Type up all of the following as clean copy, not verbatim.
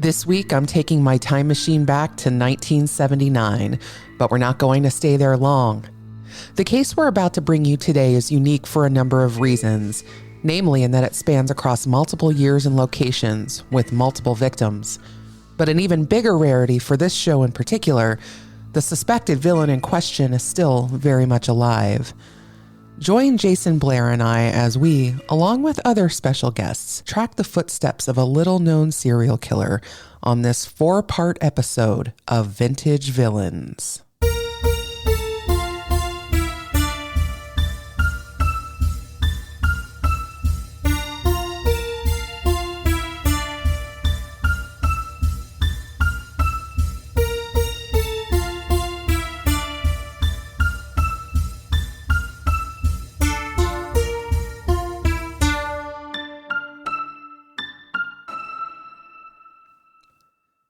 This week, I'm taking my time machine back to 1979, but we're not going to stay there long. The case we're about to bring you today is unique for a number of reasons, namely in that it spans across multiple years and locations with multiple victims. But an even bigger rarity for this show in particular, the suspected villain in question is still very much alive. Join Jayson Blair and I as we, along with other special guests, track the footsteps of a little-known serial killer on this 4-part episode of Vintage Villains.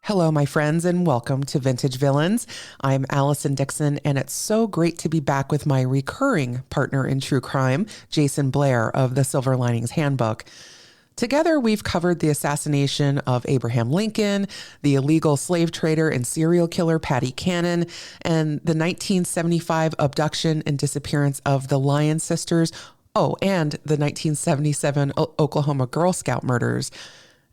Hello, my friends, and welcome to Vintage Villains. I'm Allison Dixon, and it's so great to be back with my recurring partner in true crime, Jayson Blair of the Silver Linings Handbook. Together, we've covered the assassination of Abraham Lincoln, the illegal slave trader and serial killer Patty Cannon, and the 1975 abduction and disappearance of the Lyon sisters, and the 1977 Oklahoma Girl Scout murders.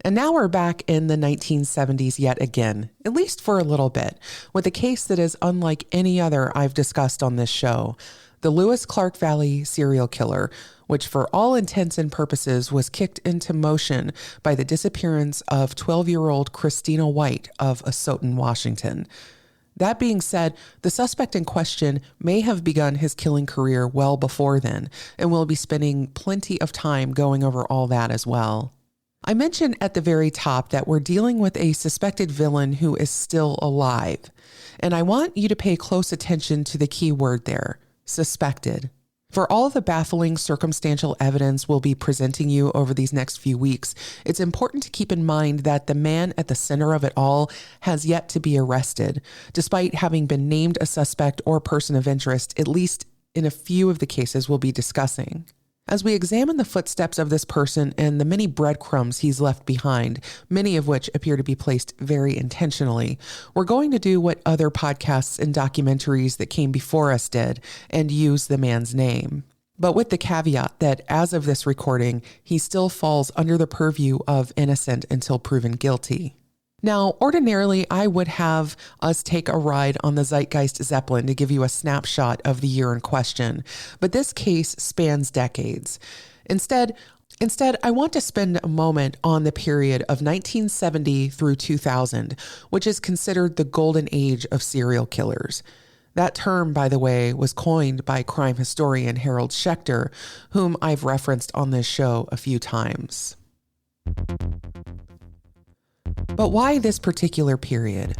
And now we're back in the 1970s yet again, at least for a little bit, with a case that is unlike any other I've discussed on this show, the Lewis Clark Valley serial killer, which for all intents and purposes was kicked into motion by the disappearance of 12-year-old Christina White of Asotin, Washington. That being said, the suspect in question may have begun his killing career well before then, and we'll be spending plenty of time going over all that as well. I mentioned at the very top that we're dealing with a suspected villain who is still alive, and I want you to pay close attention to the key word there, suspected. For all the baffling circumstantial evidence we'll be presenting you over these next few weeks, it's important to keep in mind that the man at the center of it all has yet to be arrested, despite having been named a suspect or person of interest, at least in a few of the cases we'll be discussing. As we examine the footsteps of this person and the many breadcrumbs he's left behind, many of which appear to be placed very intentionally, we're going to do what other podcasts and documentaries that came before us did and use the man's name. But with the caveat that as of this recording, he still falls under the purview of innocent until proven guilty. Now, ordinarily, I would have us take a ride on the Zeitgeist Zeppelin to give you a snapshot of the year in question, but this case spans decades. Instead, I want to spend a moment on the period of 1970 through 2000, which is considered the golden age of serial killers. That term, by the way, was coined by crime historian Harold Schechter, whom I've referenced on this show a few times. But why this particular period?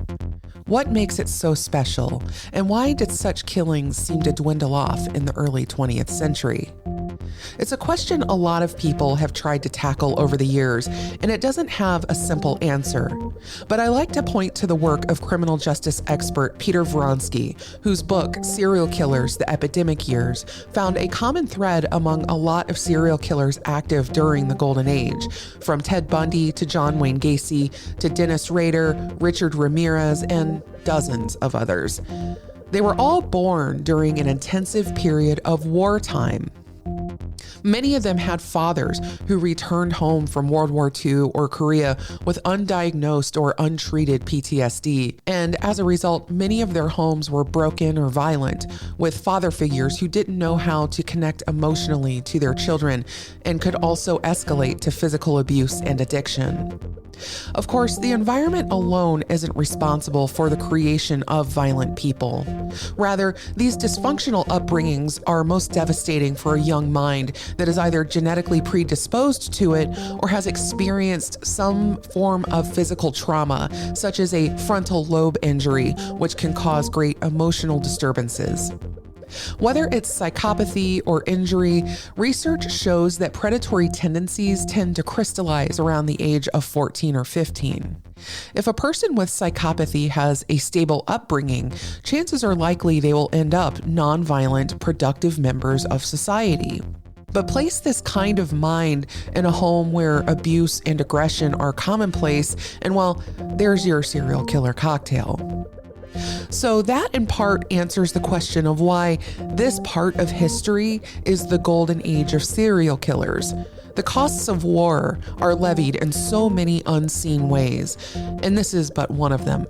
What makes it so special? And why did such killings seem to dwindle off in the early 20th century? It's a question a lot of people have tried to tackle over the years, and it doesn't have a simple answer. But I like to point to the work of criminal justice expert Peter Vronsky, whose book, Serial Killers, The Epidemic Years, found a common thread among a lot of serial killers active during the Golden Age, from Ted Bundy to John Wayne Gacy to Dennis Rader, Richard Ramirez, and dozens of others. They were all born during an intensive period of wartime. Many of them had fathers who returned home from World War II or Korea with undiagnosed or untreated PTSD, and as a result, many of their homes were broken or violent, with father figures who didn't know how to connect emotionally to their children and could also escalate to physical abuse and addiction. Of course, the environment alone isn't responsible for the creation of violent people. Rather, these dysfunctional upbringings are most devastating for a young mind that is either genetically predisposed to it or has experienced some form of physical trauma, such as a frontal lobe injury, which can cause great emotional disturbances. Whether it's psychopathy or injury, research shows that predatory tendencies tend to crystallize around the age of 14 or 15. If a person with psychopathy has a stable upbringing, chances are likely they will end up nonviolent, productive members of society. But place this kind of mind in a home where abuse and aggression are commonplace, and well, there's your serial killer cocktail. So that in part answers the question of why this part of history is the golden age of serial killers. The costs of war are levied in so many unseen ways, and this is but one of them.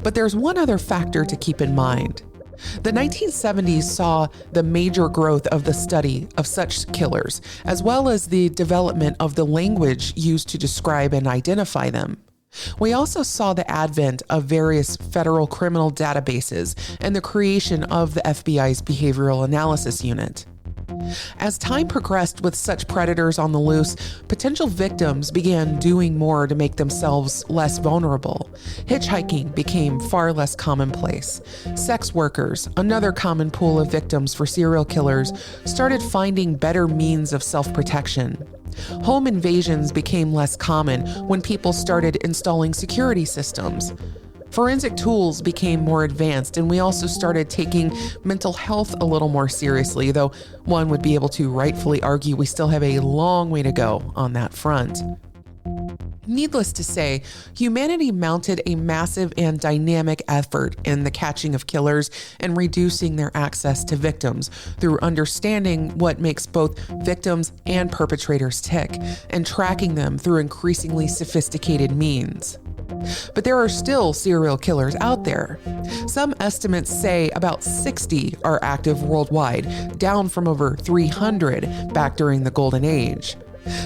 But there's one other factor to keep in mind. The 1970s saw the major growth of the study of such killers, as well as the development of the language used to describe and identify them. We also saw the advent of various federal criminal databases and the creation of the FBI's Behavioral Analysis Unit. As time progressed with such predators on the loose, potential victims began doing more to make themselves less vulnerable. Hitchhiking became far less commonplace. Sex workers, another common pool of victims for serial killers, started finding better means of self-protection. Home invasions became less common when people started installing security systems. Forensic tools became more advanced, and we also started taking mental health a little more seriously, though one would be able to rightfully argue we still have a long way to go on that front. Needless to say, humanity mounted a massive and dynamic effort in the catching of killers and reducing their access to victims through understanding what makes both victims and perpetrators tick and tracking them through increasingly sophisticated means. But there are still serial killers out there. Some estimates say about 60 are active worldwide, down from over 300 back during the Golden Age.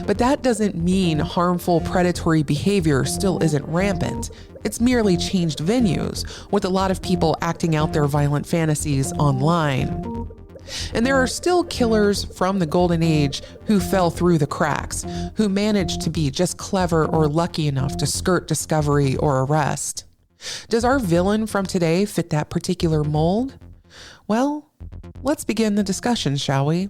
But that doesn't mean harmful predatory behavior still isn't rampant. It's merely changed venues, with a lot of people acting out their violent fantasies online. And there are still killers from the Golden Age who fell through the cracks, who managed to be just clever or lucky enough to skirt discovery or arrest. Does our villain from today fit that particular mold? Well, let's begin the discussion, shall we?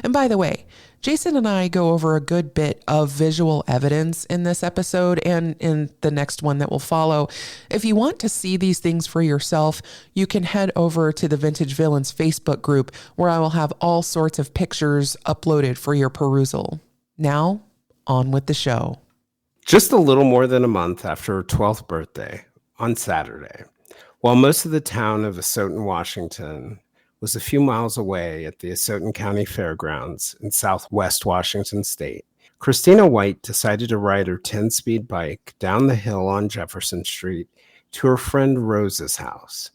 And by the way, Jayson and I go over a good bit of visual evidence in this episode and in the next one that will follow. If you want to see these things for yourself, you can head over to the Vintage Villains Facebook group, where I will have all sorts of pictures uploaded for your perusal. Now, on with the show. Just a little more than a month after her 12th birthday, on Saturday, while most of the town of Asotin, Washington, was a few miles away at the Asotin County Fairgrounds in southwest Washington state, Christina White decided to ride her 10-speed bike down the hill on Jefferson Street to her friend Rose's house.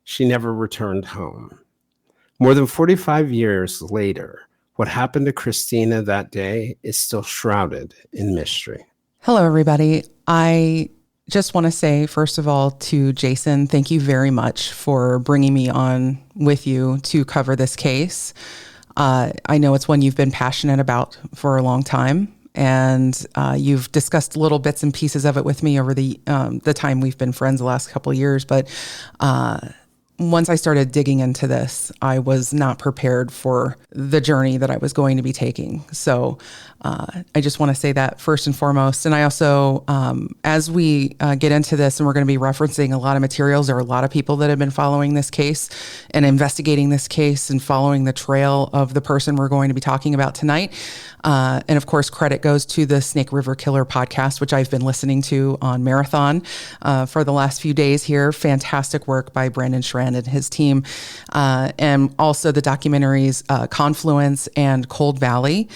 She never returned home. More than 45 years later, what happened to Christina that day is still shrouded in mystery. Hello, everybody. I just want to say, first of all, to Jayson, thank you very much for bringing me on with you to cover this case. I know it's one you've been passionate about for a long time, and you've discussed little bits and pieces of it with me over the time we've been friends the last couple of years. But once I started digging into this, I was not prepared for the journey that I was going to be taking. So I just want to say that first and foremost. And I also, as we get into this, and we're going to be referencing a lot of materials, there are a lot of people that have been following this case and investigating this case and following the trail of the person we're going to be talking about tonight. And of course, credit goes to the Snake River Killer podcast, which I've been listening to on Marathon for the last few days here. Fantastic work by Brandon Schrand and his team. And also the documentaries Confluence and Cold Valley,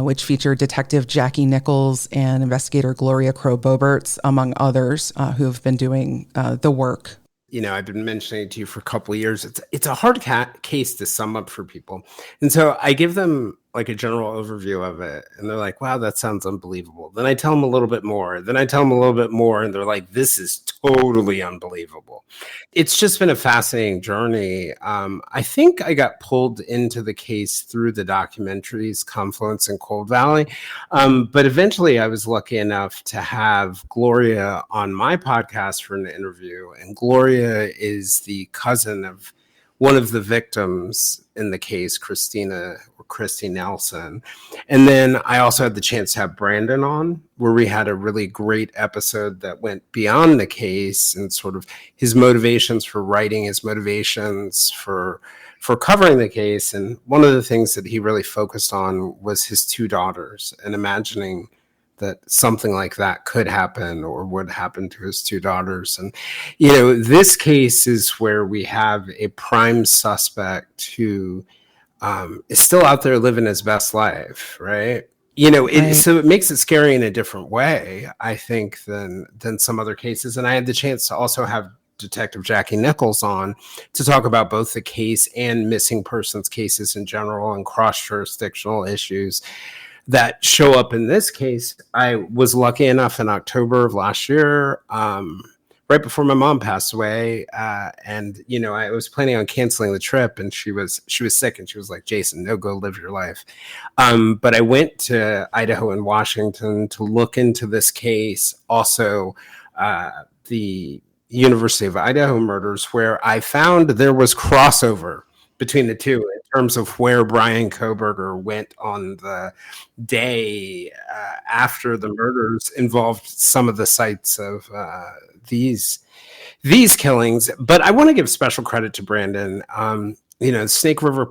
which feature Detective Jackie Nichols and investigator Gloria Crow-Boberts, among others, who have been doing the work. You know, I've been mentioning it to you for a couple of years. It's a hard case to sum up for people. And so I give them like a general overview of it. And they're like, wow, that sounds unbelievable. Then I tell them a little bit more. Then I tell them a little bit more. And they're like, this is totally unbelievable. It's just been a fascinating journey. I think I got pulled into the case through the documentaries Confluence and Cold Valley. But eventually I was lucky enough to have Gloria on my podcast for an interview. And Gloria is the cousin of one of the victims in the case, Christina or Christy Nelson. And then I also had the chance to have Brandon on, where we had a really great episode that went beyond the case and sort of his motivations for writing, his motivations for for covering the case. And one of the things that he really focused on was his two daughters and imagining that something like that could happen or would happen to his two daughters. And, this case is where we have a prime suspect who is still out there living his best life, right? Right. So it makes it scary in a different way, I think, than some other cases. And I had the chance to also have Detective Jackie Nichols on to talk about both the case and missing persons cases in general and cross-jurisdictional issues that show up in this case. I was lucky enough in October of last year, right before my mom passed away, and I was planning on canceling the trip, and she was sick, and she was like, "Jayson, no, go live your life." But I went to Idaho and Washington to look into this case, also the University of Idaho murders, where I found there was crossover between the two in terms of where Brian Kohberger went on the day after the murders involved some of the sites of these killings. But I want to give special credit to Brandon. Snake River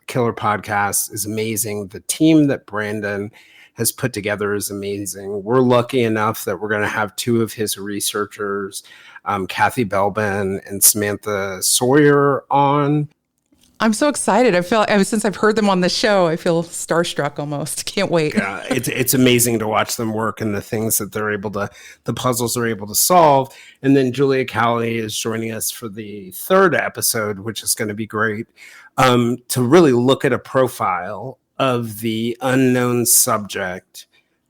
Killer podcast is amazing. The team that Brandon has put together is amazing. We're lucky enough that we're going to have two of his researchers, Kathy Belbin and Samantha Sawyer, on. I'm so excited. I feel since I've heard them on the show, I feel starstruck almost. Can't wait. Yeah, it's amazing to watch them work and the things that the puzzles they're able to solve. And then Julia Cowley is joining us for the third episode, which is going to be great, to really look at a profile of the unknown subject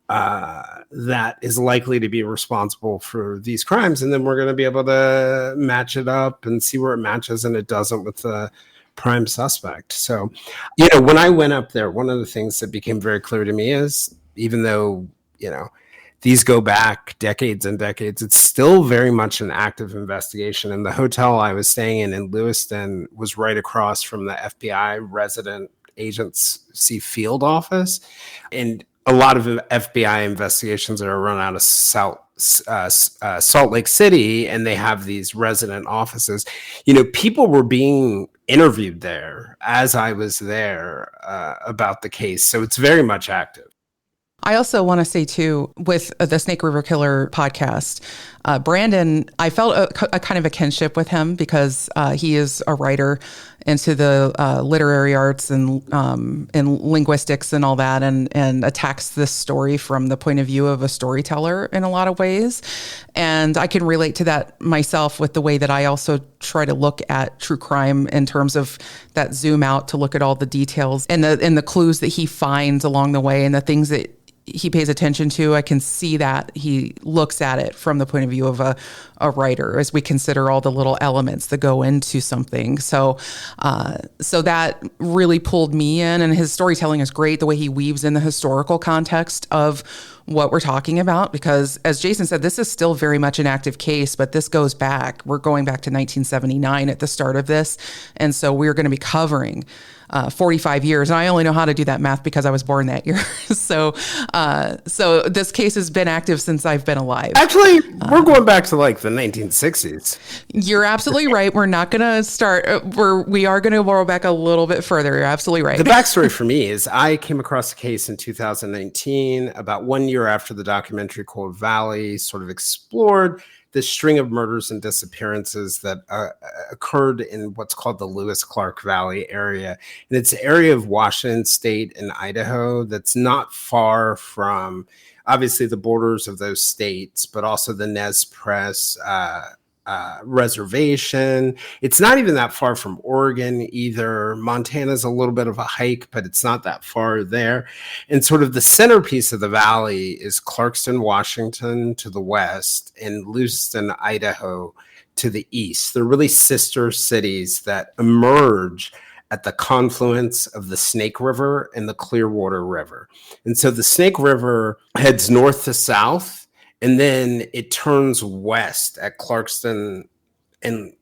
that is likely to be responsible for these crimes. And then we're going to be able to match it up and see where it matches and it doesn't with the prime suspect. So, when I went up there, one of the things that became very clear to me is, even though, these go back decades and decades, it's still very much an active investigation. And the hotel I was staying in Lewiston was right across from the FBI resident agency field office. And a lot of FBI investigations are run out of Salt Lake City, and they have these resident offices. People were being interviewed there as I was there about the case. So it's very much active. I also want to say, too, with the Snake River Killer podcast, Brandon, I felt a kind of a kinship with him because he is a writer into the literary arts and linguistics and all that, and attacks this story from the point of view of a storyteller in a lot of ways. And I can relate to that myself with the way that I also try to look at true crime in terms of that zoom out to look at all the details and the clues that he finds along the way and the things that he pays attention to. I can see that he looks at it from the point of view of a writer as we consider all the little elements that go into something. So that really pulled me in, and his storytelling is great. The way he weaves in the historical context of what we're talking about, because as Jayson said, this is still very much an active case, but this goes back. We're going back to 1979 at the start of this. And so we're going to be covering 45 years. And I only know how to do that math because I was born that year. So this case has been active since I've been alive. Actually, we're going back to like the 1960s. You're absolutely right. We're not going to start. We are going to roll back a little bit further. You're absolutely right. The backstory for me is I came across the case in 2019, about 1 year after the documentary Cold Valley sort of explored this string of murders and disappearances that occurred in what's called the Lewis-Clark Valley area. And it's an area of Washington State and Idaho that's not far from, obviously, the borders of those states, but also the Nez Perce reservation. It's not even that far from Oregon either. Montana's a little bit of a hike, but it's not that far there. And sort of the centerpiece of the valley is Clarkston, Washington to the west, and Lewiston, Idaho to the east. They're really sister cities that emerge at the confluence of the Snake River and the Clearwater River. And so the Snake River heads north to south, and then it turns west at Clarkston and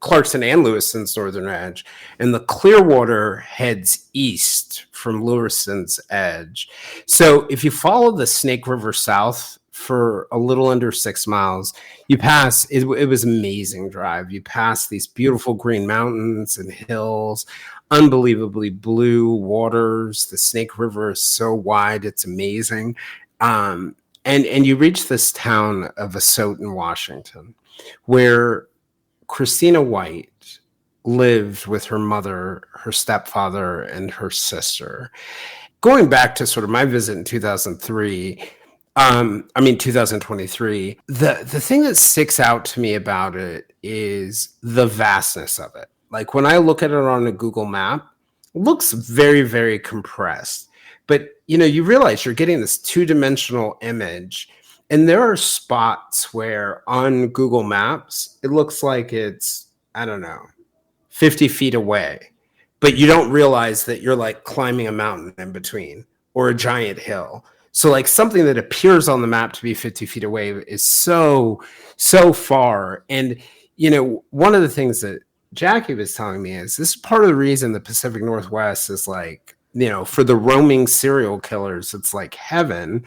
Lewiston's northern edge. And the Clearwater heads east from Lewiston's edge. So if you follow the Snake River south for a little under 6 miles, you pass, it was an amazing drive. You pass these beautiful green mountains and hills. unbelievably blue waters. The Snake River is so wide, it's amazing. And you reach this town of Asotin, Washington, where Christina White lived with her mother, her stepfather, and her sister. Going back to sort of my visit in 2023, 2023, the thing that sticks out to me about it is the vastness of it. Like when I look at it on a Google map, it looks very, very compressed. But, you realize you're getting this two-dimensional image. And there are spots where on Google Maps, it looks like it's, 50 feet away. But you don't realize that you're like climbing a mountain in between or a giant hill. So like something that appears on the map to be 50 feet away is so far. And, one of the things that Jackie was telling me is this is part of the reason the Pacific Northwest is like, for the roaming serial killers, it's like heaven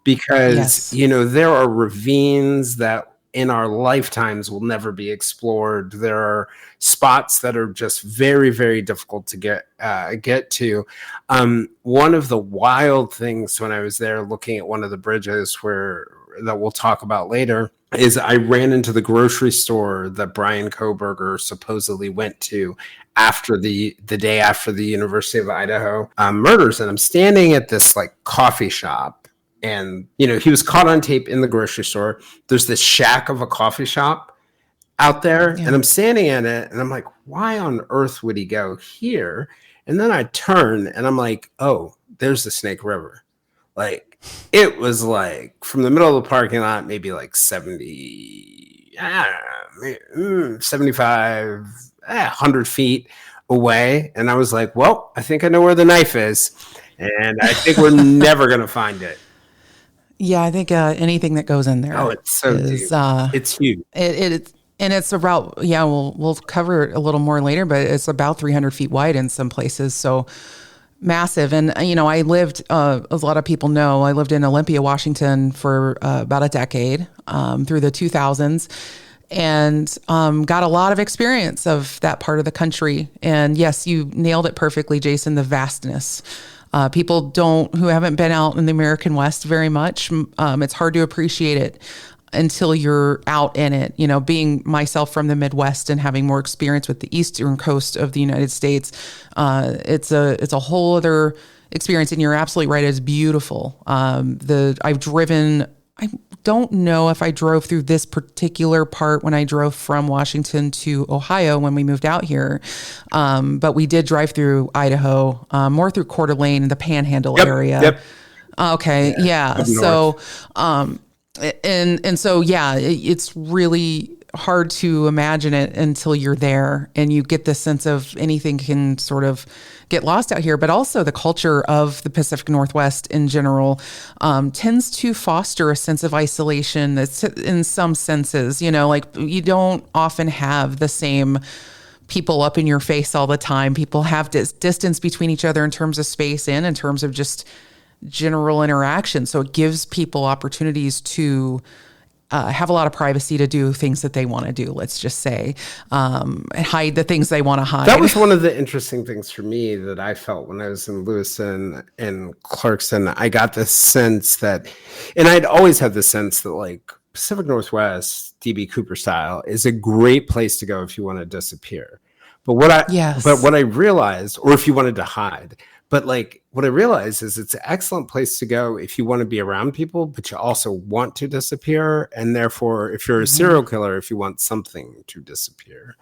because, there are ravines that in our lifetimes will never be explored. There are spots that are just very, very difficult to get to. One of the wild things when I was there looking at one of the bridges that we'll talk about later is I ran into the grocery store that Brian Kohberger supposedly went to after the day after the University of Idaho murders. And I'm standing at this like coffee shop. And, he was caught on tape in the grocery store. There's this shack of a coffee shop out there. Yeah. And I'm standing in it and I'm like, why on earth would he go here? And then I turn and I'm like, oh, there's the Snake River. Like it was like from the middle of the parking lot, maybe like 75, 100 feet away. And I was like, well, I think I know where the knife is. And I think we're never going to find it. Yeah, I think anything that goes in there. Oh, it's so deep. It's huge. It's about, we'll cover it a little more later, but it's about 300 feet wide in some places. So massive. And, I lived, as a lot of people know, I lived in Olympia, Washington for about a decade through the 2000s and got a lot of experience of that part of the country. And yes, you nailed it perfectly, Jayson, the vastness. People who haven't been out in the American West very much, it's hard to appreciate it until you're out in it. Being myself from the Midwest and having more experience with the eastern coast of the United States, it's a whole other experience. And you're absolutely right; it's beautiful. I've driven. I don't know if I drove through this particular part when I drove from Washington to Ohio when we moved out here. But we did drive through Idaho, more through Coeur d'Alene and the Panhandle area. Yep. Okay. Yeah. So, it's really hard to imagine it until you're there and you get this sense of anything can sort of get lost out here, but also the culture of the Pacific Northwest in general tends to foster a sense of isolation that's in some senses, like you don't often have the same people up in your face all the time. People have distance between each other in terms of space and in terms of just general interaction. So it gives people opportunities to have a lot of privacy to do things that they want to do, let's just say, and hide the things they want to hide. That was one of the interesting things for me that I felt when I was in Lewiston and Clarkston. I got this sense that, and I'd always had this sense that like Pacific Northwest, DB Cooper style, is a great place to go if you want to disappear. But what I realized, or if you wanted to hide, but like what I realized is it's an excellent place to go if you want to be around people, but you also want to disappear. And therefore, if you're a serial killer, if you want something to disappear.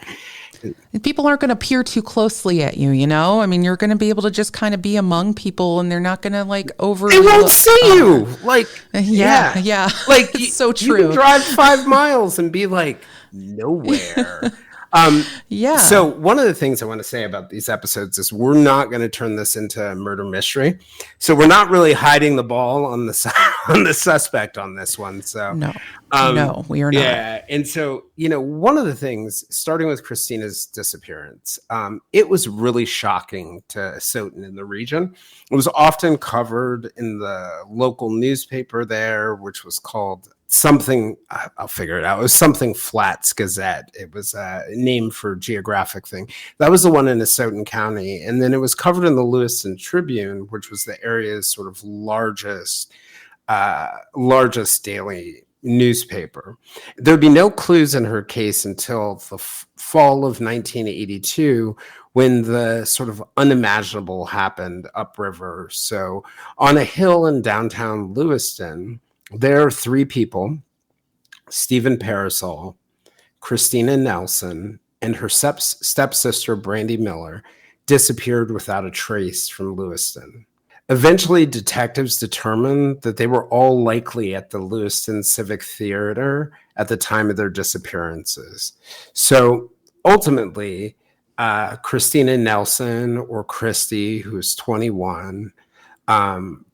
And people aren't going to peer too closely at you, I mean, you're going to be able to just kind of be among people and they're not going to like They won't see you. Like, yeah. Like, it's so true. You can drive 5 miles and be like, nowhere. So one of the things I want to say about these episodes is we're not going to turn this into a murder mystery. So we're not really hiding the ball on the suspect on this one. So, no. No, we are not. Yeah. And so, one of the things, starting with Christina's disappearance, it was really shocking to Asotin in the region. It was often covered in the local newspaper there, which was called something, I'll figure it out. It was something Flats Gazette. It was a name for geographic thing. That was the one in Asotin County. And then it was covered in the Lewiston Tribune, which was the area's sort of largest daily newspaper. There'd be no clues in her case until the fall of 1982, when the sort of unimaginable happened upriver. So on a hill in downtown Lewiston, there are three people: Stephen Parasol, Christina Nelson, and her stepsister, Brandy Miller, disappeared without a trace from Lewiston. Eventually, detectives determined that they were all likely at the Lewiston Civic Theater at the time of their disappearances. So ultimately, Christina Nelson, or Christy, who was 21,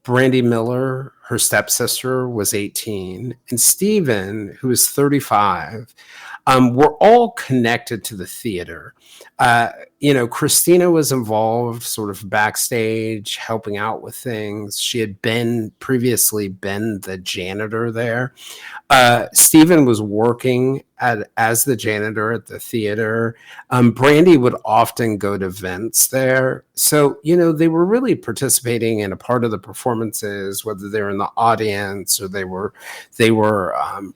Brandy Miller, her stepsister, was 18, and Stephen, who was 35, were all connected to the theater. Christina was involved sort of backstage, helping out with things. She had previously been the janitor there. Stephen was working as the janitor at the theater. Brandy would often go to events there. So, they were really participating in a part of the performances, whether they were in the audience or they were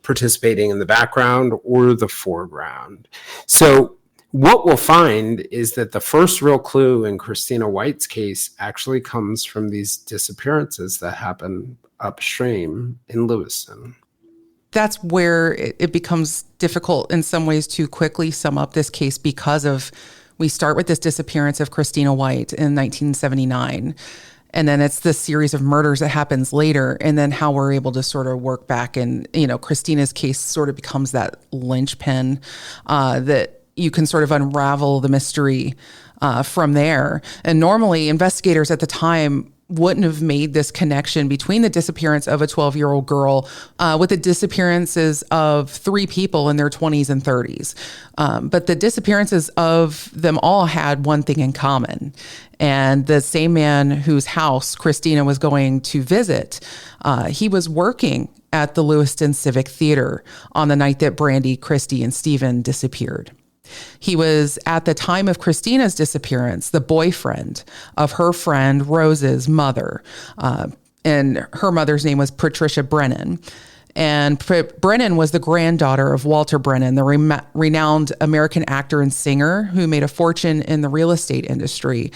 participating in the background or the foreground. So what we'll find is that the first real clue in Christina White's case actually comes from these disappearances that happen upstream in Lewiston. That's where it becomes difficult in some ways to quickly sum up this case, because we start with this disappearance of Christina White in 1979. And then it's this series of murders that happens later, and then how we're able to sort of work back. And, Christina's case sort of becomes that linchpin that you can sort of unravel the mystery from there. And normally investigators at the time wouldn't have made this connection between the disappearance of a 12-year-old girl with the disappearances of three people in their 20s and 30s. But the disappearances of them all had one thing in common. And the same man whose house Christina was going to visit, he was working at the Lewiston Civic Theater on the night that Brandy, Christy, and Stephen disappeared. He was, at the time of Christina's disappearance, the boyfriend of her friend Rose's mother. And her mother's name was Patricia Brennan. And Brennan was the granddaughter of Walter Brennan, the renowned American actor and singer who made a fortune in the real estate industry.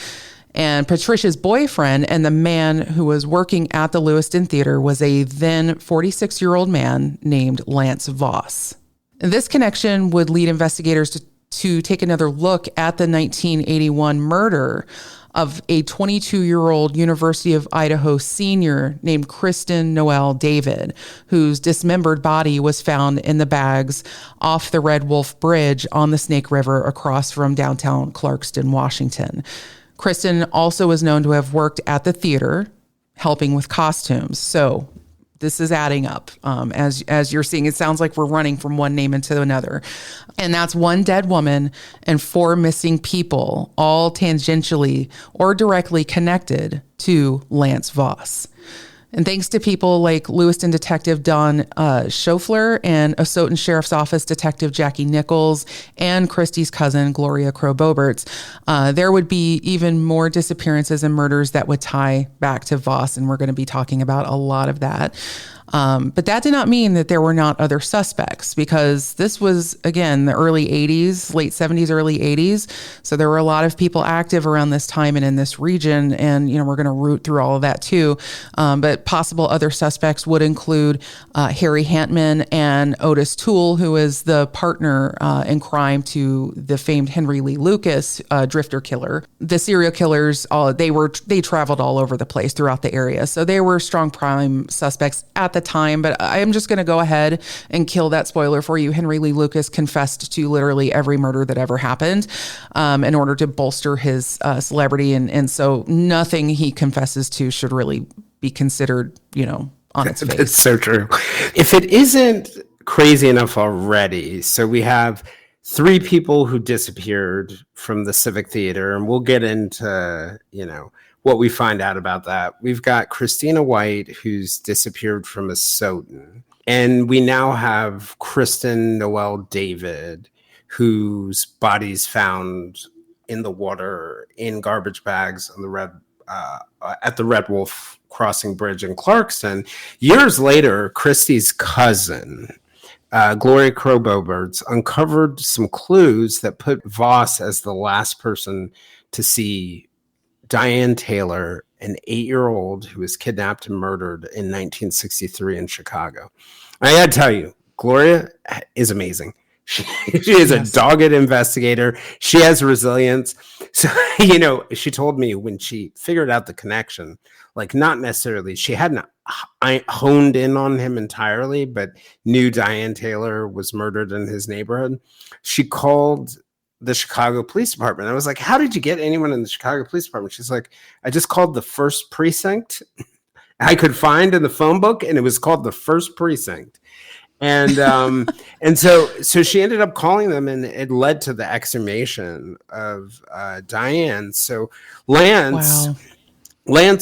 And Patricia's boyfriend and the man who was working at the Lewiston Theater was a then 46-year-old man named Lance Voss. This connection would lead investigators to take another look at the 1981 murder of a 22-year-old University of Idaho senior named Kristen Noel David, whose dismembered body was found in the bags off the Red Wolf Bridge on the Snake River across from downtown Clarkston, Washington. Kristen also was known to have worked at the theater, helping with costumes. So this is adding up. As you're seeing, it sounds like we're running from one name into another. And that's one dead woman and four missing people, all tangentially or directly connected to Lance Voss. And thanks to people like Lewiston Detective Don Schofler and Asotin Sheriff's Office Detective Jackie Nichols and Christy's cousin, Gloria Crow-Boberts, there would be even more disappearances and murders that would tie back to Voss, and we're going to be talking about a lot of that. But that did not mean that there were not other suspects, because this was, again, the early 80s, late 70s, early 80s. So there were a lot of people active around this time and in this region. And, we're going to root through all of that too. But possible other suspects would include Harry Hantman and Otis Toole, who is the partner in crime to the famed Henry Lee Lucas drifter killer. The serial killers, they traveled all over the place throughout the area. So they were strong prime suspects at the time, but I am just going to go ahead and kill that spoiler for you. Henry Lee Lucas confessed to literally every murder that ever happened in order to bolster his celebrity. And so nothing he confesses to should really be considered, on its face. It's so true. If it isn't crazy enough already. So we have 3 people who disappeared from the Civic Theater, and we'll get into, what we find out about that. We've got Christina White, who's disappeared from Asotin. And we now have Kristen Noel David, whose body's found in the water in garbage bags on the at the Red Wolf Crossing Bridge in Clarkston. Years later, Christy's cousin, Gloria Crow-Boberts, uncovered some clues that put Voss as the last person to see Diane Taylor, an 8-year-old who was kidnapped and murdered in 1963 in Chicago. I got to tell you, Gloria is amazing. She is a dogged investigator. She has resilience. So, she told me when she figured out the connection, like not necessarily, she hadn't honed in on him entirely, but knew Diane Taylor was murdered in his neighborhood. She called the Chicago Police Department. I was like, how did you get anyone in the Chicago Police Department? She's like, I just called the first precinct I could find in the phone book, and it was called the first precinct. And and so she ended up calling them, and it led to the exhumation of Diane. So Lance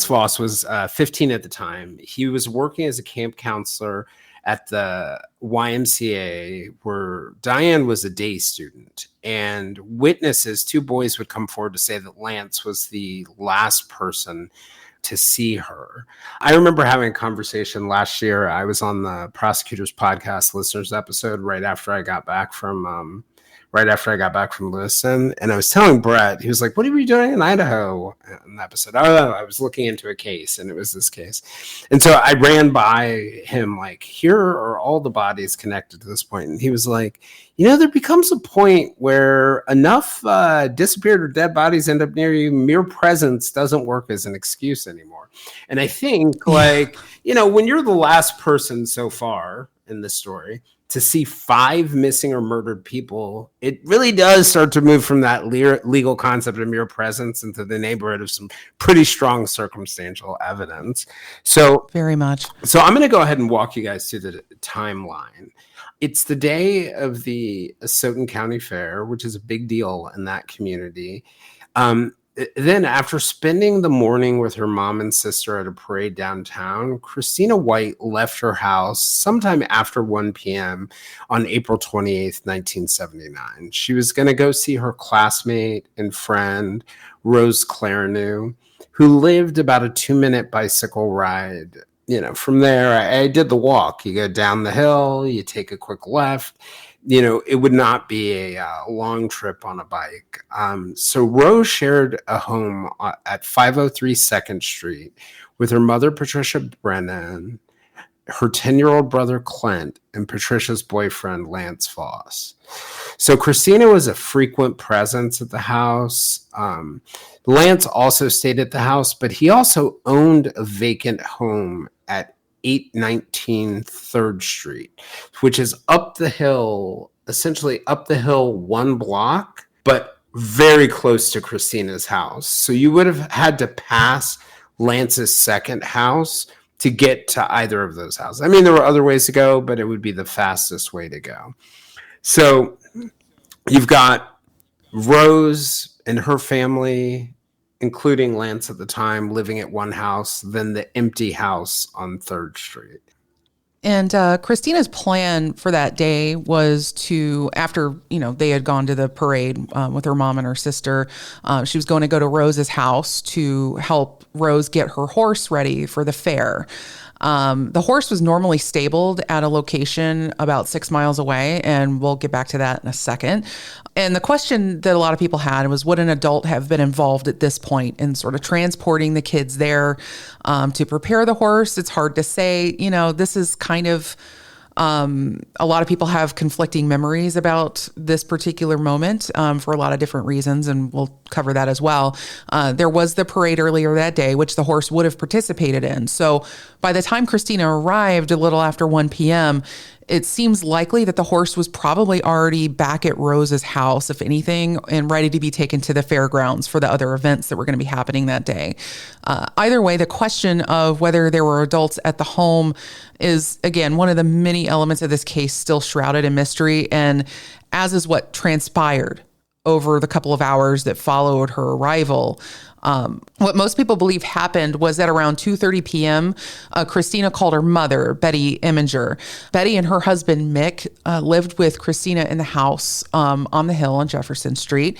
Voss was 15 at the time. He was working as a camp counselor at the YMCA, where Diane was a day student, and witnesses, 2 boys, would come forward to say that Lance was the last person to see her. I remember having a conversation last year. I was on the Prosecutor's Podcast listeners episode right after I got back from Lewiston, and I was telling Brett, he was like, what are you doing in Idaho? And the episode, I was looking into a case, and it was this case. And so I ran by him like, here are all the bodies connected to this point. And he was like, there becomes a point where enough disappeared or dead bodies end up near you. Mere presence doesn't work as an excuse anymore. And I think when you're the last person so far in this story to see 5 missing or murdered people, it really does start to move from that legal concept of mere presence into the neighborhood of some pretty strong circumstantial evidence. So very much. So I'm going to go ahead and walk you guys through the timeline. It's the day of the Asotin County Fair, which is a big deal in that community. Then after spending the morning with her mom and sister at a parade downtown, Christina White left her house sometime after 1 p.m. on April 28th, 1979. She was going to go see her classmate and friend, Rose Clarenew, who lived about a 2-minute bicycle ride. From there, I did the walk. You go down the hill, you take a quick left. It would not be a long trip on a bike. So Rose shared a home at 503 2nd Street with her mother, Patricia Brennan, her 10-year-old brother, Clint, and Patricia's boyfriend, Lance Voss. So Christina was a frequent presence at the house. Lance also stayed at the house, but he also owned a vacant home at 819 3rd Street, which is up the hill, essentially up the hill 1 block, but very close to Christina's house. So you would have had to pass Lance's second house to get to either of those houses. I mean, there were other ways to go, but it would be the fastest way to go. So you've got Rose and her family, including Lance at the time, living at one house, then the empty house on 3rd Street. And Christina's plan for that day was to, after, they had gone to the parade with her mom and her sister, she was going to go to Rose's house to help Rose get her horse ready for the fair. The horse was normally stabled at a location about 6 miles away, and we'll get back to that in a second. And the question that a lot of people had was, would an adult have been involved at this point in sort of transporting the kids there to prepare the horse? It's hard to say. This is kind of a lot of people have conflicting memories about this particular moment for a lot of different reasons, and we'll cover that as well. There was the parade earlier that day, which the horse would have participated in. So by the time Christina arrived a little after 1 p.m., It seems likely that the horse was probably already back at Rose's house, if anything, and ready to be taken to the fairgrounds for the other events that were going to be happening that day. Either way, the question of whether there were adults at the home is, again, one of the many elements of this case still shrouded in mystery, and as is what transpired over the couple of hours that followed her arrival. What most people believe happened was that around 2:30 p.m., Christina called her mother, Betty Eminger. Betty and her husband, Mick, lived with Christina in the house on the hill on Jefferson Street.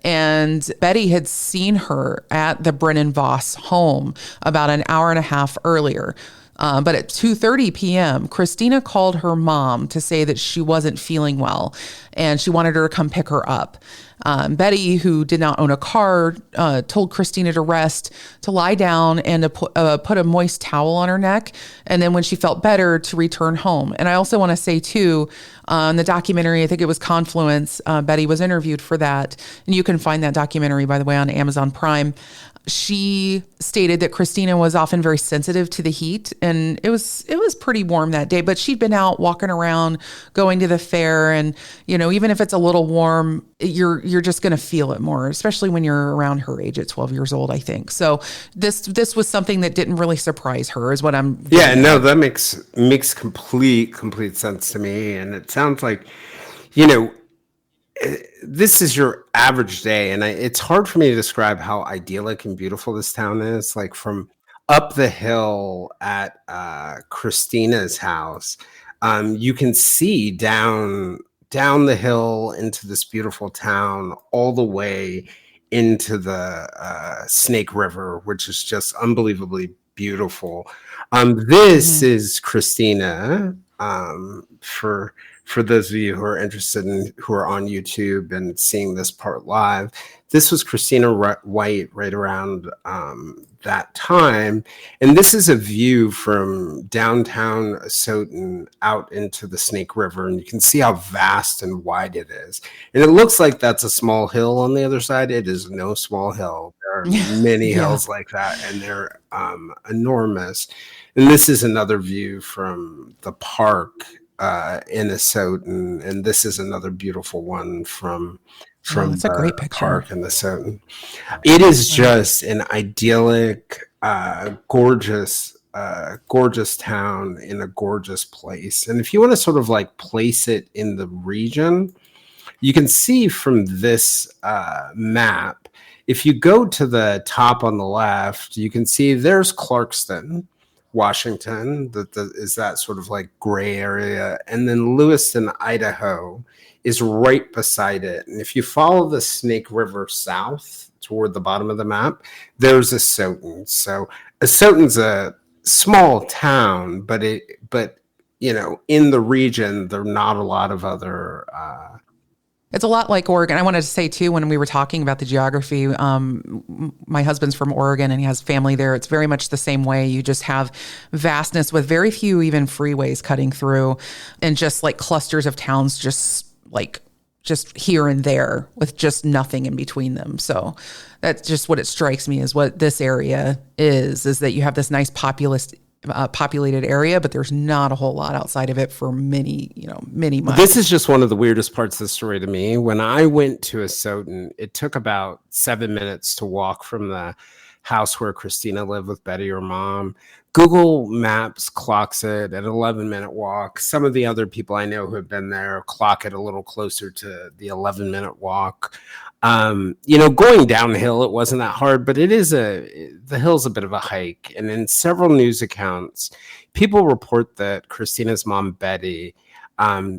And Betty had seen her at the Brennan Voss home about an hour and a half earlier. But at 2:30 p.m., Christina called her mom to say that she wasn't feeling well and she wanted her to come pick her up. Betty, who did not own a car, told Christina to rest, to lie down, and to put a moist towel on her neck. And then when she felt better, to return home. And I also want to say, too, in the documentary, I think it was Confluence, Betty was interviewed for that. And you can find that documentary, by the way, on Amazon Prime. She stated that Christina was often very sensitive to the heat, and it was pretty warm that day, but she'd been out walking around, going to the fair, and even if it's a little warm, you're just going to feel it more, especially when you're around her age at 12 years old, I think. So this was something that didn't really surprise her, is what I'm Yeah, no, that makes complete sense to me, and it sounds like this is your average day, and it's hard for me to describe how idyllic and beautiful this town is. Like from up the hill at Christina's house, you can see down the hill into this beautiful town, all the way into the Snake River, which is just unbelievably beautiful. This is Christina. For those of you who are interested in who are on YouTube and seeing this part live, this was Christina White right around that time. And this is a view from downtown Asotin out into the Snake River. And you can see how vast and wide it is. And it looks like that's a small hill on the other side. It is no small hill. There are many hills like that, and they're enormous. And this is another view from the park in Asotin, and this is another beautiful one from that's a great picture. Park in Asotin. It is just an idyllic, gorgeous town in a gorgeous place. And if you want to sort of like place it in the region, you can see from this map, if you go to the top on the left, you can see there's Clarkston, Washington, is that sort of like gray area. And then Lewiston, Idaho is right beside it. And if you follow the Snake River south toward the bottom of the map, there's Asotin. So Asotin's a small town, but in the region, there are not a lot of other It's a lot like Oregon. I wanted to say, too, when we were talking about the geography, my husband's from Oregon and he has family there. It's very much the same way. You just have vastness with very few even freeways cutting through, and just like clusters of towns just here and there with just nothing in between them. So that's just what it strikes me is what this area is that you have this nice populated area, but there's not a whole lot outside of it for many miles. This is just one of the weirdest parts of the story to me. When I went to Asotin, it took about 7 minutes to walk from the house where Christina lived with Betty, her mom. Google Maps clocks it at 11-minute walk. Some of the other people I know who have been there clock it a little closer to the 11-minute walk. Going downhill, it wasn't that hard, but the hill's a bit of a hike. And in several news accounts, people report that Christina's mom, Betty,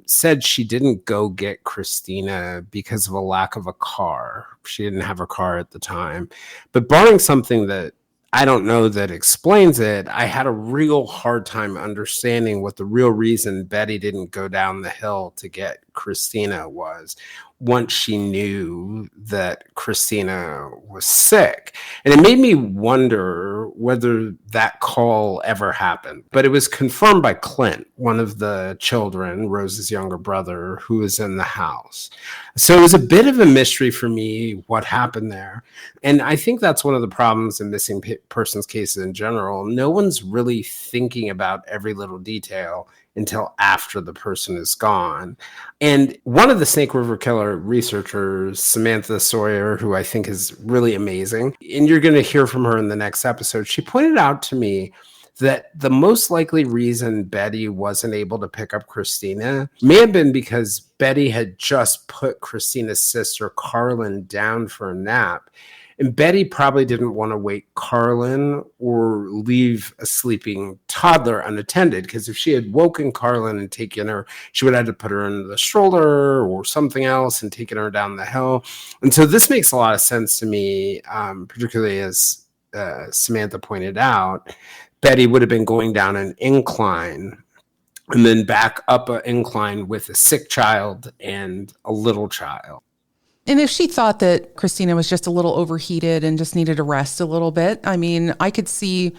said she didn't go get Christina because of a lack of a car. She didn't have a car at the time. But barring something that I don't know that explains it, I had a real hard time understanding what the real reason Betty didn't go down the hill to get Christina was, once she knew that Christina was sick. And it made me wonder whether that call ever happened. But it was confirmed by Clint, one of the children, Rose's younger brother, who was in the house. So it was a bit of a mystery for me what happened there. And I think that's one of the problems in missing persons cases in general. No one's really thinking about every little detail until after the person is gone. And one of the Snake River Killer researchers, Samantha Sawyer, who I think is really amazing, and you're going to hear from her in the next episode, she pointed out to me that the most likely reason Betty wasn't able to pick up Christina may have been because Betty had just put Christina's sister, Carlin, down for a nap. And Betty probably didn't want to wake Carlin or leave a sleeping toddler unattended, because if she had woken Carlin and taken her, she would have had to put her in the stroller or something else and taken her down the hill. And so this makes a lot of sense to me, particularly as Samantha pointed out. Betty would have been going down an incline and then back up an incline with a sick child and a little child. And if she thought that Christina was just a little overheated and just needed to rest a little bit, I mean, I could see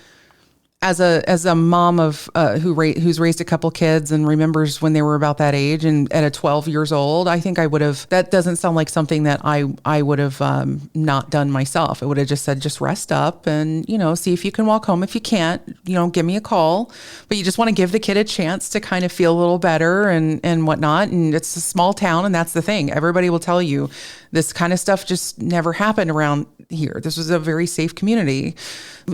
as a mom of who's raised a couple kids and remembers when they were about that age and at 12 years old, I think I would have. That doesn't sound like something that I would have not done myself. I would have just said, just rest up and see if you can walk home. If you can't, give me a call. But you just want to give the kid a chance to kind of feel a little better and whatnot. And it's a small town, and that's the thing. Everybody will tell you this kind of stuff just never happened around here. This was a very safe community.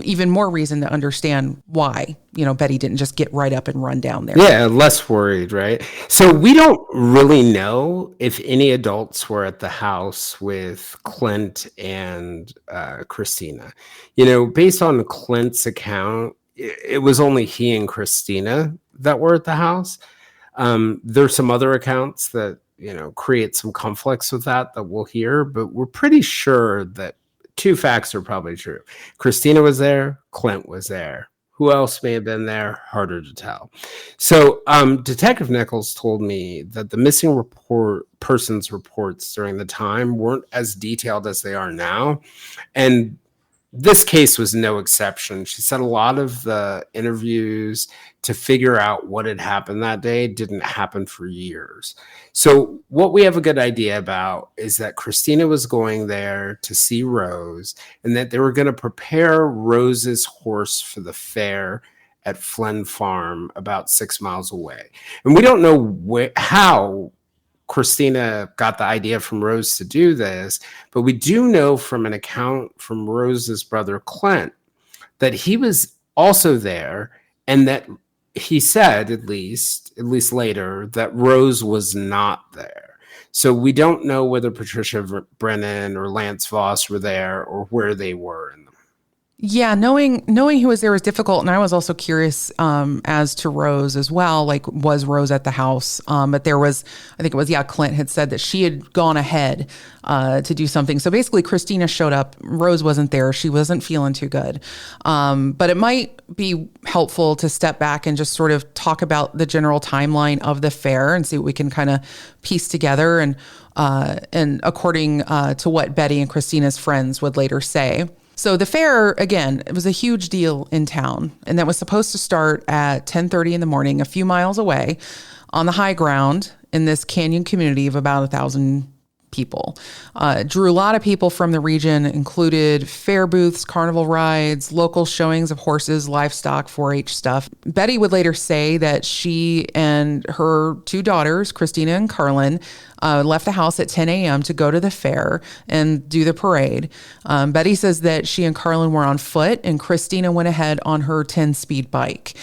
Even more reason to understand why, Betty didn't just get right up and run down there. Yeah, less worried, right? So we don't really know if any adults were at the house with Clint and Christina. Based on Clint's account, it was only he and Christina that were at the house. There's some other accounts that, create some conflicts with that we'll hear, but we're pretty sure that two facts are probably true. Christina was there. Clint was there. Who else may have been there? Harder to tell. So Detective Nichols told me that the missing persons reports during the time weren't as detailed as they are now. And this case was no exception. She said a lot of the interviews to figure out what had happened that day didn't happen for years. So what we have a good idea about is that Christina was going there to see Rose, and that they were going to prepare Rose's horse for the fair at Flynn Farm, about 6 miles away. And we don't know how Christina got the idea from Rose to do this, but we do know from an account from Rose's brother Clint that he was also there, and that he said, at least later, that Rose was not there. So we don't know whether Patricia Brennan or Lance Voss were there or where they were in them. Yeah, knowing who was there was difficult, and I was also curious as to Rose as well. Like, was Rose at the house? But there was, I think it was, Clint had said that she had gone ahead to do something. So basically, Christina showed up. Rose wasn't there. She wasn't feeling too good. But it might be helpful to step back and just sort of talk about the general timeline of the fair and see what we can kind of piece together. And according to what Betty and Christina's friends would later say. So the fair, again, it was a huge deal in town, and that was supposed to start at 10:30 in the morning, a few miles away on the high ground in this canyon community of about 1,000 people. Drew a lot of people from the region, included fair booths, carnival rides, local showings of horses, livestock, 4-H stuff. Betty would later say that she and her two daughters, Christina and Carlin, left the house at 10 a.m. to go to the fair and do the parade. Betty says that she and Carlin were on foot, and Christina went ahead on her 10-speed bike.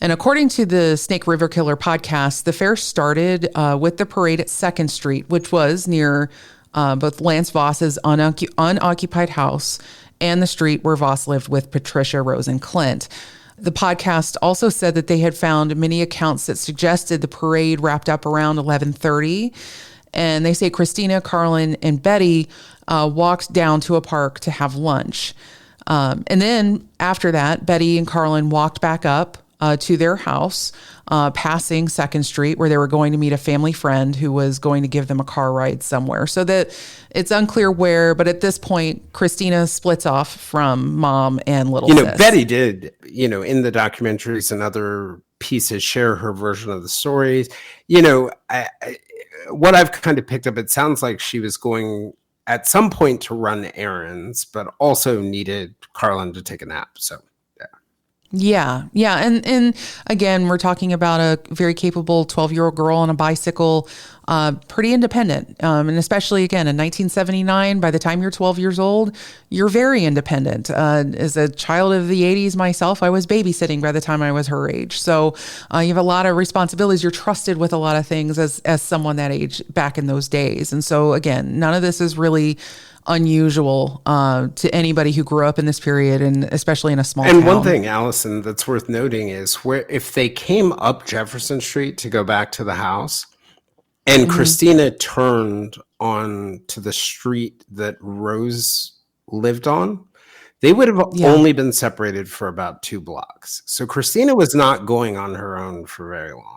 And according to the Snake River Killer podcast, the fair started with the parade at 2nd Street, which was near both Lance Voss's unoccupied house and the street where Voss lived with Patricia, Rose, and Clint. The podcast also said that they had found many accounts that suggested the parade wrapped up around 11:30. And they say Christina, Carlin, and Betty walked down to a park to have lunch. And then after that, Betty and Carlin walked back up to their house, passing 2nd Street, where they were going to meet a family friend who was going to give them a car ride somewhere. So that it's unclear where, but at this point, Christina splits off from mom and little sis. Betty did, in the documentaries and other pieces, share her version of the stories. What I've kind of picked up, it sounds like she was going at some point to run errands, but also needed Carlin to take a nap. So. Yeah. Yeah. And again, we're talking about a very capable 12-year-old girl on a bicycle, pretty independent. And especially again, in 1979, by the time you're 12 years old, you're very independent. As a child of the 80s myself, I was babysitting by the time I was her age. So you have a lot of responsibilities. You're trusted with a lot of things as someone that age back in those days. And so again, none of this is really unusual to anybody who grew up in this period, and especially in a small town. And one thing, Allison, that's worth noting is where if they came up Jefferson Street to go back to the house, and Christina turned on to the street that Rose lived on, they would have only been separated for about 2 blocks. So Christina was not going on her own for very long.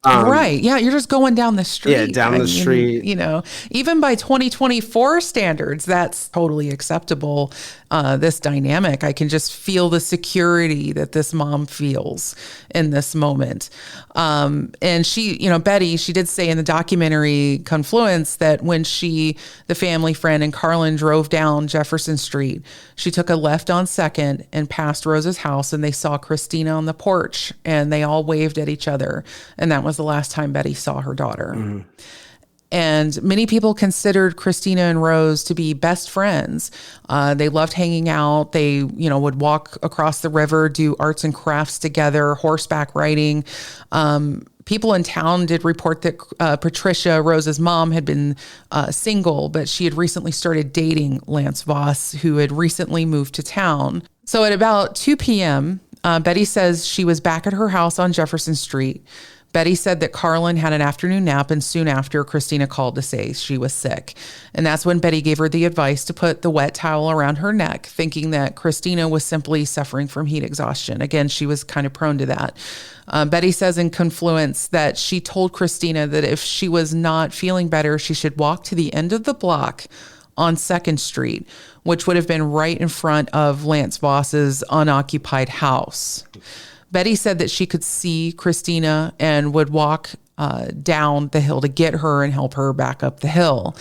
Right. Yeah. You're just going down the street. Yeah, down the street. You know, even by 2024 standards, that's totally acceptable. This dynamic, I can just feel the security that this mom feels in this moment. And she, you know, Betty, she did say in the documentary Confluence that when the family friend and Carlin drove down Jefferson Street, she took a left on 2nd and passed Rose's house, and they saw Christina on the porch, and they all waved at each other. And that was the last time Betty saw her daughter. Mm-hmm. And many people considered Christina and Rose to be best friends. They loved hanging out. They, you know, would walk across the river, do arts and crafts together, horseback riding. People in town did report that Patricia, Rose's mom, had been single, but she had recently started dating Lance Voss, who had recently moved to town. So at about 2 p.m., Betty says she was back at her house on Jefferson Street. Betty said that Carlin had an afternoon nap, and soon after, Christina called to say she was sick. And that's when Betty gave her the advice to put the wet towel around her neck, thinking that Christina was simply suffering from heat exhaustion. Again, she was kind of prone to that. Betty says in Confluence that she told Christina that if she was not feeling better, she should walk to the end of the block on 2nd Street, which would have been right in front of Lance Voss's unoccupied house. Betty said that she could see Christina and would walk down the hill to get her and help her back up the hill.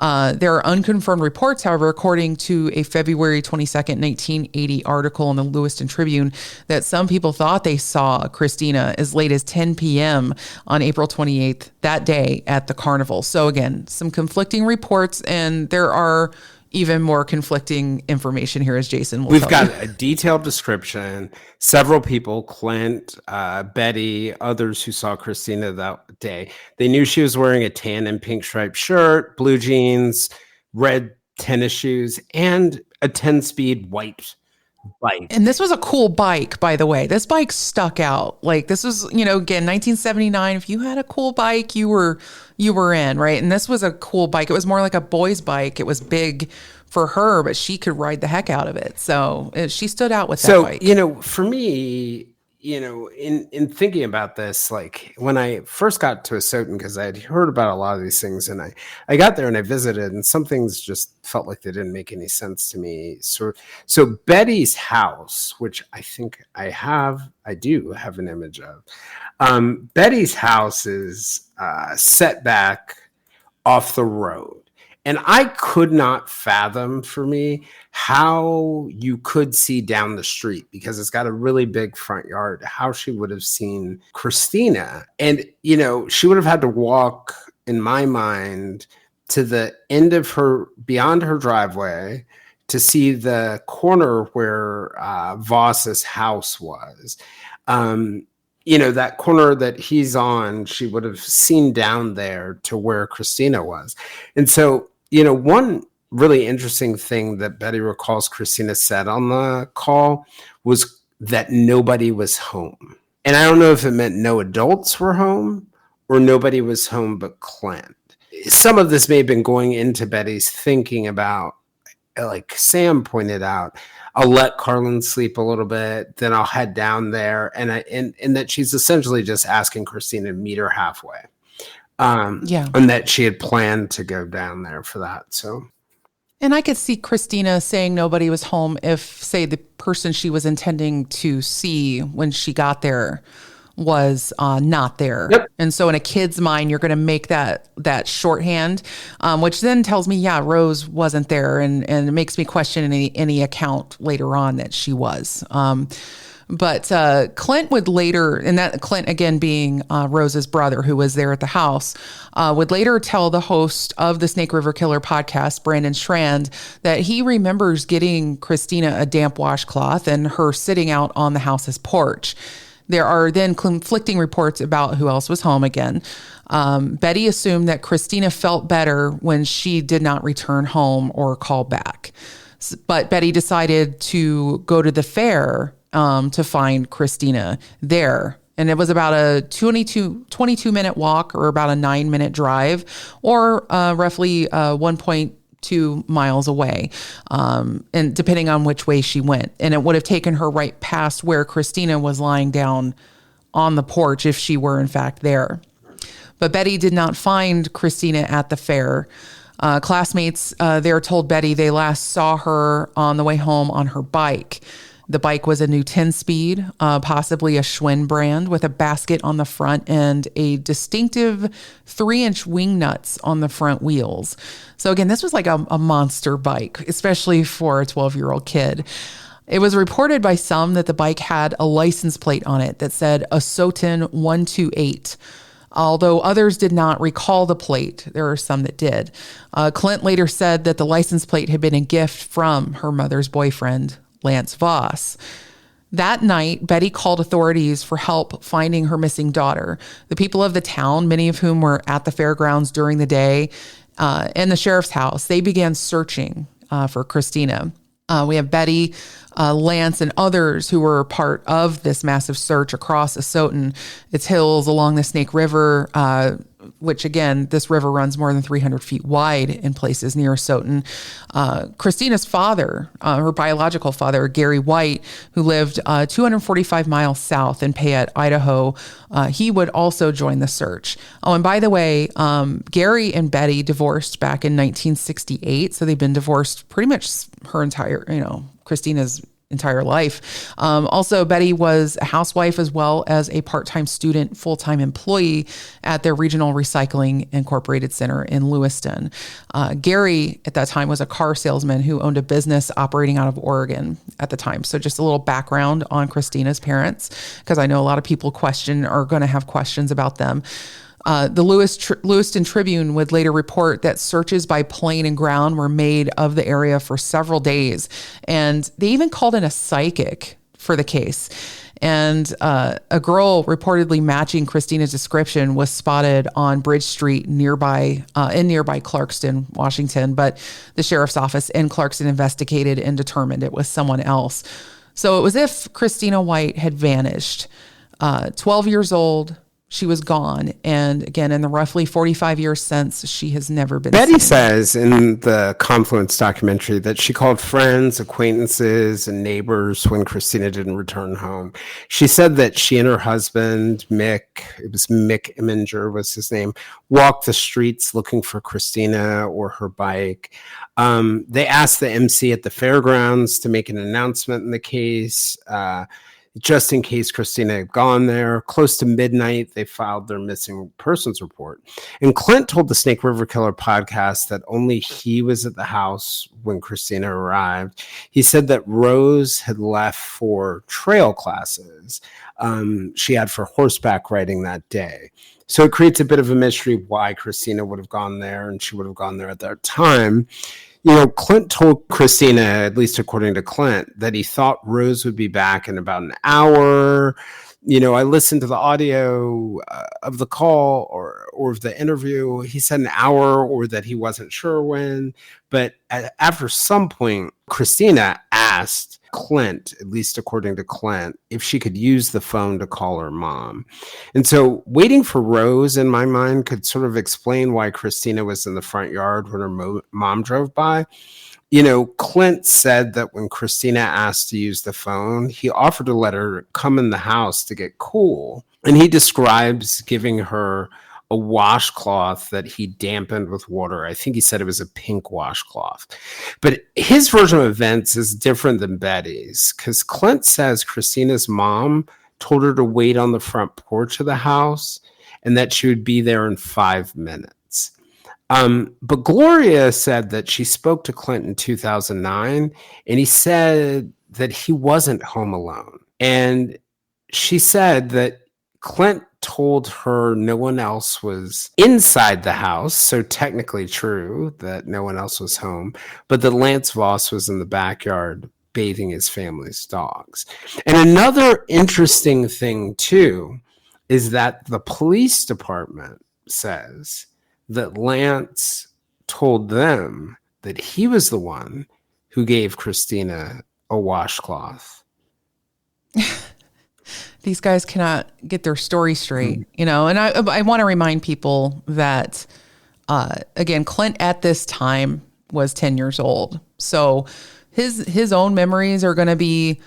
There are unconfirmed reports, however, according to a February 22nd, 1980 article in the Lewiston Tribune, that some people thought they saw Christina as late as 10 p.m. on April 28th, that day at the carnival. So again, some conflicting reports, and there are even more conflicting information here, as Jayson will We've tell got you. a detailed description. Several people, Clint, Betty, others who saw Christina that day, they knew she was wearing a tan and pink striped shirt, blue jeans, red tennis shoes, and a 10-speed white bike. And this was a cool bike, by the way. This bike stuck out. Like, this was, you know, again, 1979. If you had a cool bike, you were in, right? And this was a cool bike. It was more like a boy's bike. It was big for her, but she could ride the heck out of it. So she stood out with that bike. So, you know, for me, you know, in thinking about this, like when I first got to Asotin, because I had heard about a lot of these things, and I got there and I visited, and some things just felt like they didn't make any sense to me. So Betty's house, which I think I do have an image of. Betty's house is set back off the road. And I could not fathom, for me, how you could see down the street, because it's got a really big front yard, how she would have seen Christina. And, you know, she would have had to walk, in my mind, to the end of beyond her driveway to see the corner where Voss's house was. You know, that corner that he's on, she would have seen down there to where Christina was. And so, you know, one really interesting thing that Betty recalls Christina said on the call was that nobody was home. And I don't know if it meant no adults were home or nobody was home but Clint. Some of this may have been going into Betty's thinking about, like Sam pointed out, I'll let Carlin sleep a little bit, then I'll head down there, and that she's essentially just asking Christina to meet her halfway. And that she had planned to go down there for that. So, and I could see Christina saying nobody was home if, say, the person she was intending to see when she got there was not there. Yep. And so in a kid's mind, you're going to make that shorthand, which then tells me, yeah, Rose wasn't there. And it makes me question any account later on that she was. But Clint would later, and that Clint again being Rose's brother who was there at the house, would later tell the host of the Snake River Killer podcast, Brandon Schrand, that he remembers getting Christina a damp washcloth and her sitting out on the house's porch. There are then conflicting reports about who else was home again. Betty assumed that Christina felt better when she did not return home or call back. But Betty decided to go to the fair to find Christina there. And it was about a 22-minute walk, or about a 9-minute drive, or roughly 1.2 miles away, and depending on which way she went. And it would have taken her right past where Christina was lying down on the porch if she were in fact there. But Betty did not find Christina at the fair. Classmates there told Betty they last saw her on the way home on her bike. The bike was a new 10-speed, possibly a Schwinn brand, with a basket on the front and a distinctive 3-inch wing nuts on the front wheels. So again, this was like a monster bike, especially for a 12-year-old kid. It was reported by some that the bike had a license plate on it that said Asotin 128. Although others did not recall the plate, there are some that did. Clint later said that the license plate had been a gift from her mother's boyfriend, Lance Voss. That night, Betty called authorities for help finding her missing daughter. The people of the town, many of whom were at the fairgrounds during the day, and the sheriff's house, they began searching for Christina. We have Betty, Lance, and others who were part of this massive search across Asotin, its hills along the Snake River, which again, this river runs more than 300 feet wide in places near Asotin. Christina's father, her biological father, Gary White, who lived 245 miles south in Payette, Idaho, he would also join the search. Oh, and by the way, Gary and Betty divorced back in 1968. So they've been divorced pretty much her entire, Christina's entire life. Also, Betty was a housewife as well as a part-time student, full-time employee at their Regional Recycling Incorporated Center in Lewiston. Gary, at that time, was a car salesman who owned a business operating out of Oregon at the time. So just a little background on Christina's parents, because I know a lot of people are going to have questions about them. The Lewiston Tribune would later report that searches by plane and ground were made of the area for several days. And they even called in a psychic for the case. And a girl reportedly matching Christina's description was spotted on Bridge Street in nearby Clarkston, Washington. But the sheriff's office in Clarkston investigated and determined it was someone else. So it was as if Christina White had vanished. 12 years old. She was gone. And again, in the roughly 45 years since, she has never been Betty seen. says in the Confluence documentary that she called friends, acquaintances, and neighbors when Christina didn't return home. She said that she and her husband, Mick Eminger was his name, walked the streets looking for Christina or her bike. They asked the MC at the fairgrounds to make an announcement in the case, just in case Christina had gone there. Close to midnight, they filed their missing persons report. And Clint told the Snake River Killer podcast that only he was at the house when Christina arrived. He said that Rose had left for trail classes she had for horseback riding that day. So it creates a bit of a mystery why Christina would have gone there, and she would have gone there at that time. Clint told Christina, at least according to Clint, that he thought Rose would be back in about an hour. I listened to the audio of the call or of the interview. He said an hour, or that he wasn't sure when. But after some point, Christina asked Clint, at least according to Clint, if she could use the phone to call her mom. And so waiting for Rose, in my mind, could sort of explain why Christina was in the front yard when her mom drove by. Clint said that when Christina asked to use the phone, he offered to let her come in the house to get cool. And he describes giving her a washcloth that he dampened with water. I think he said it was a pink washcloth. But his version of events is different than Betty's, because Clint says Christina's mom told her to wait on the front porch of the house and that she would be there in 5 minutes. But Gloria said that she spoke to Clint in 2009, and he said that he wasn't home alone. And she said that Clint told her no one else was inside the house, so technically true that no one else was home, but that Lance Voss was in the backyard bathing his family's dogs. And another interesting thing, too, is that the police department says that Lance told them that he was the one who gave Christina a washcloth. These guys cannot get their story straight, you know. And I want to remind people that, again, Clint at this time was 10 years old. So his own memories are going to be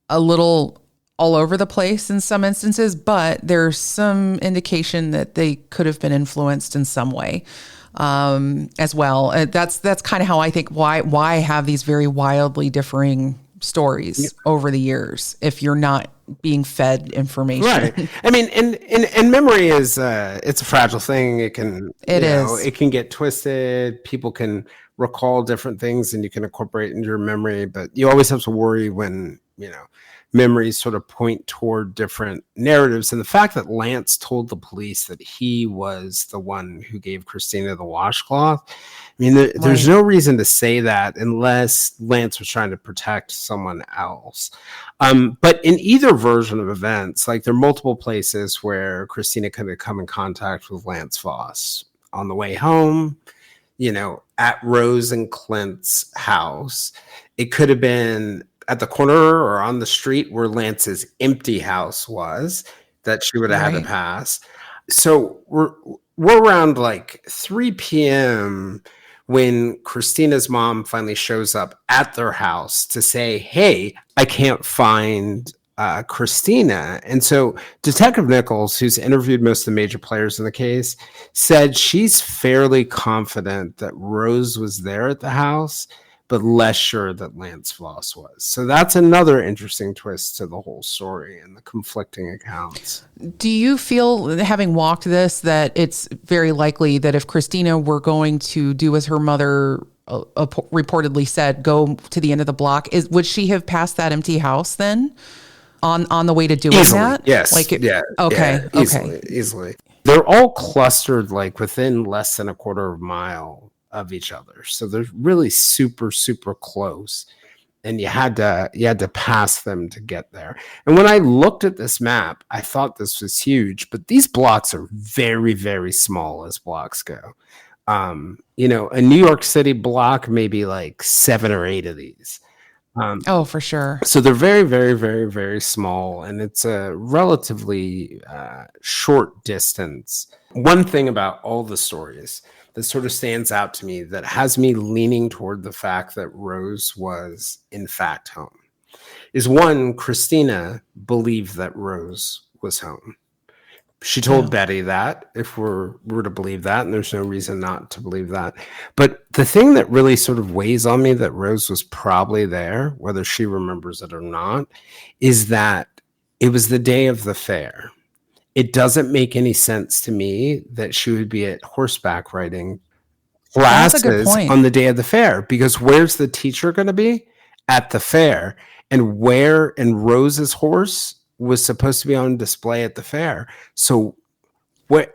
a little all over the place in some instances, but there's some indication that they could have been influenced in some way as well. That's kind of how I think why have these very wildly differing stories over the years if you're not being fed information. Right. I mean, and memory is it's a fragile thing. It can it can get twisted. People can recall different things and you can incorporate into your memory, but you always have to worry when, memories sort of point toward different narratives. And the fact that Lance told the police that he was the one who gave Christina the washcloth, I mean, there's no reason to say that unless Lance was trying to protect someone else. But in either version of events, like there are multiple places where Christina could have come in contact with Lance Voss on the way home, at Rose and Clint's house. It could have been at the corner or on the street where Lance's empty house was that she would have had to pass. So we're around like 3 p.m. when Christina's mom finally shows up at their house to say, hey, I can't find Christina. And so Detective Nichols, who's interviewed most of the major players in the case, said she's fairly confident that Rose was there at the house, but less sure that Lance Voss was. So that's another interesting twist to the whole story and the conflicting accounts. Do you feel, having walked this, that it's very likely that if Christina were going to do as her mother reportedly said, go to the end of the block, would she have passed that empty house then on the way to doing that? Yes. Okay. Yeah, easily. They're all clustered like within less than a quarter of a mile of each other. So they're really super, super close. And you had to pass them to get there. And when I looked at this map, I thought this was huge, but these blocks are very, very small as blocks go. A New York City block, maybe like 7 or 8 of these. For sure. So they're very, very, very, very small, and it's a relatively short distance. One thing about all the stories that sort of stands out to me that has me leaning toward the fact that Rose was in fact home is one, Christina believed that Rose was home. She told Betty that, if we're to believe that, and there's no reason not to believe that. But the thing that really sort of weighs on me that Rose was probably there, whether she remembers it or not, is that it was the day of the fair. It doesn't make any sense to me that she would be at horseback riding classes on the day of the fair, because where's the teacher going to be? At the fair. And Rose's horse was supposed to be on display at the fair. So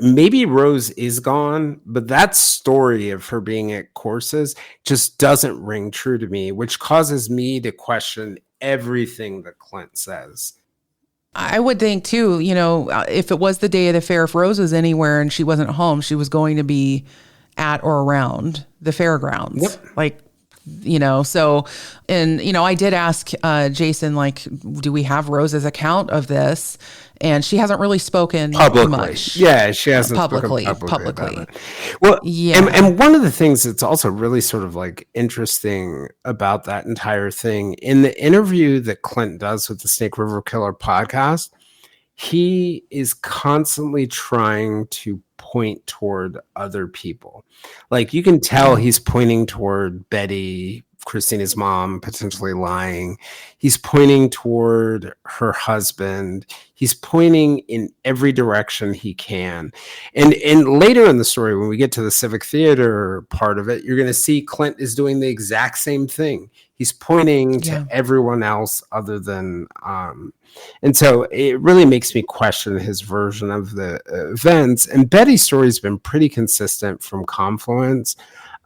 maybe Rose is gone, but that story of her being at courses just doesn't ring true to me, which causes me to question everything that Clint says. I would think too, if it was the day of the fair, if Rose was anywhere and she wasn't home, she was going to be at or around the fairgrounds. Yep. So, and, I did ask Jayson, do we have Rose's account of this? And she hasn't really spoken publicly much. Yeah, she hasn't publicly. Spoken publicly. Well, yeah. And one of the things that's also really sort of interesting about that entire thing, in the interview that Clint does with the Snake River Killer podcast, he is constantly trying to point toward other people. You can tell he's pointing toward Betty Christina's mom potentially lying. He's pointing toward her husband. He's pointing in every direction he can. And later in the story, when we get to the Civic Theater part of it, you're going to see Clint is doing the exact same thing. He's pointing to everyone else other than, and so it really makes me question his version of the events. And Betty's story has been pretty consistent from Confluence.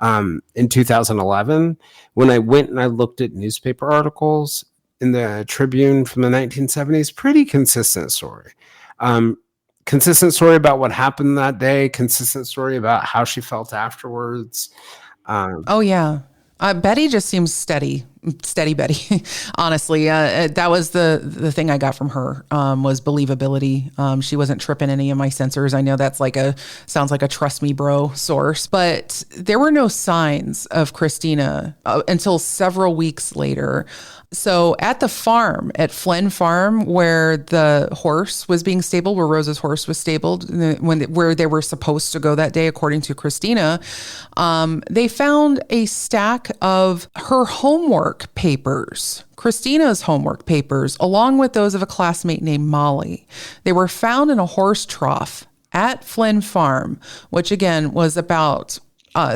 In 2011, when I went and I looked at newspaper articles in the Tribune from the 1970s, pretty consistent story. Consistent story about what happened that day, consistent story about how she felt afterwards. Oh, yeah. Betty just seems steady Betty. Honestly, that was the thing I got from her, was believability. She wasn't tripping any of my sensors. I know that's sounds like a trust me bro source, but there were no signs of Christina until several weeks later. So at the farm, at Flynn Farm, where the horse was being stabled, where Rose's horse was stabled, where they were supposed to go that day, according to Christina, they found a stack of her homework papers, Christina's homework papers, along with those of a classmate named Molly. They were found in a horse trough at Flynn Farm, which again was about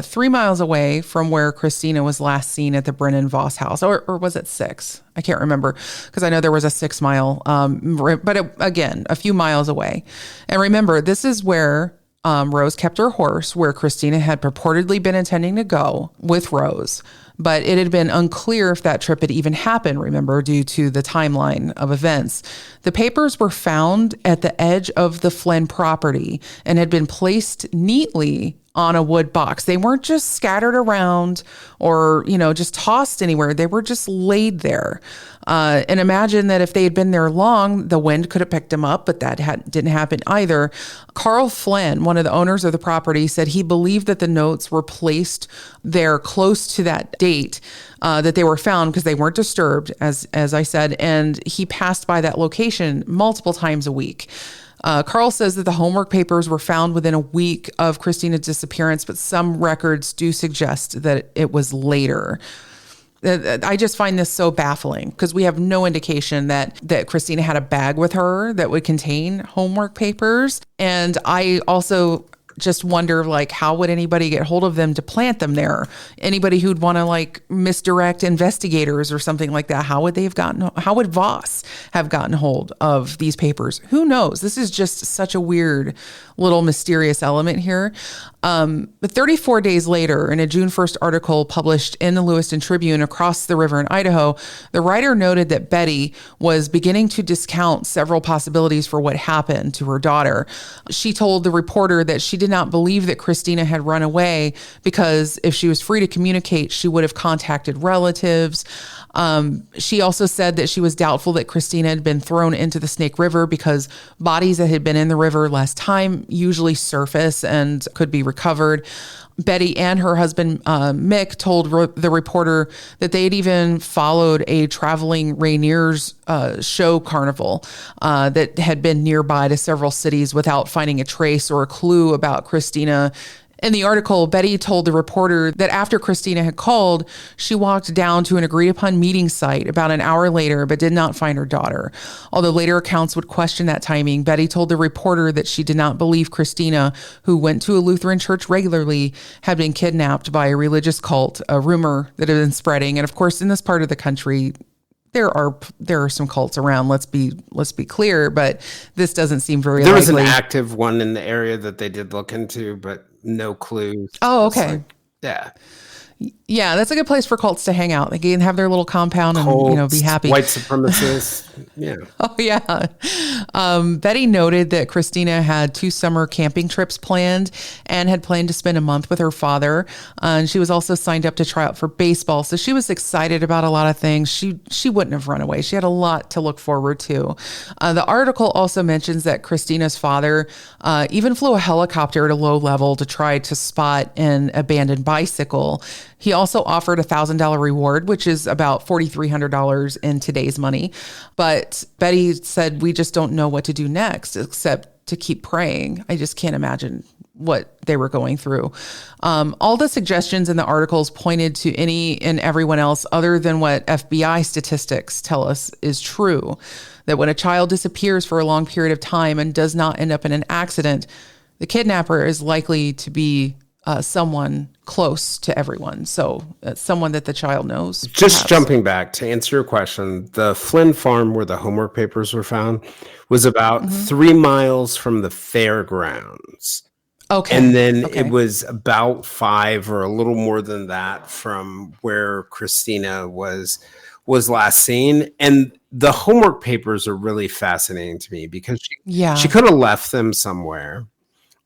3 miles away from where Christina was last seen at the Brennan Voss house, or was it 6? I can't remember, because I know there was a 6 mile, but again, a few miles away. And remember, this is where Rose kept her horse, where Christina had purportedly been intending to go with Rose. But it had been unclear if that trip had even happened, remember, due to the timeline of events. The papers were found at the edge of the Flynn property and had been placed neatly on a wood box. They weren't just scattered around or, just tossed anywhere. They were just laid there. And imagine that if they had been there long, the wind could have picked them up, but that didn't happen either. Carl Flynn, one of the owners of the property, said he believed that the notes were placed there close to that date that they were found, because they weren't disturbed, as I said, and he passed by that location multiple times a week. Carl says that the homework papers were found within a week of Christina's disappearance, but some records do suggest that it was later. I just find this so baffling, because we have no indication that Christina had a bag with her that would contain homework papers. And I also just wonder, how would anybody get hold of them to plant them there? Anybody who'd want to misdirect investigators or something like that. How would Voss have gotten hold of these papers? Who knows? This is just such a weird little mysterious element here. But 34 days later, in a June 1st article published in the Lewiston Tribune across the river in Idaho, the writer noted that Betty was beginning to discount several possibilities for what happened to her daughter. She told the reporter that she did not believe that Christina had run away, because if she was free to communicate, she would have contacted relatives. She also said that she was doubtful that Christina had been thrown into the Snake River, because bodies that had been in the river last time usually surface and could be recovered. Betty and her husband, Mick, told the reporter that they had even followed a traveling Rainier's show carnival that had been nearby to several cities without finding a trace or a clue about Christina. In the article, Betty told the reporter that after Christina had called, she walked down to an agreed-upon meeting site about an hour later, but did not find her daughter. Although later accounts would question that timing, Betty told the reporter that she did not believe Christina, who went to a Lutheran church regularly, had been kidnapped by a religious cult, a rumor that had been spreading. And of course, in this part of the country, there are some cults around. Let's be clear, but this doesn't seem very likely. There was an active one in the area that they did look into, but no clue. Oh, okay. Yeah. Yeah, that's a good place for cults to hang out. They can have their little compound and be happy. White supremacists. Yeah. Oh, yeah. Betty noted that Christina had 2 summer camping trips planned and had planned to spend a month with her father. And she was also signed up to try out for baseball. So she was excited about a lot of things. She wouldn't have run away. She had a lot to look forward to. The article also mentions that Christina's father even flew a helicopter at a low level to try to spot an abandoned bicycle. He also offered a $1,000 reward, which is about $4,300 in today's money. But Betty said, "We just don't know what to do next except to keep praying." I just can't imagine what they were going through. All the suggestions in the articles pointed to any and everyone else other than what FBI statistics tell us is true, that when a child disappears for a long period of time and does not end up in an accident, the kidnapper is likely to be someone close to everyone. So someone that the child knows. Just perhaps. jumping back to answer your question, the Flynn farm where the homework papers were found was about 3 miles from the fairgrounds. Okay. And then Okay. it was about 5 or a little more than that from where Christina was last seen. And the homework papers are really fascinating to me because she could have left them somewhere.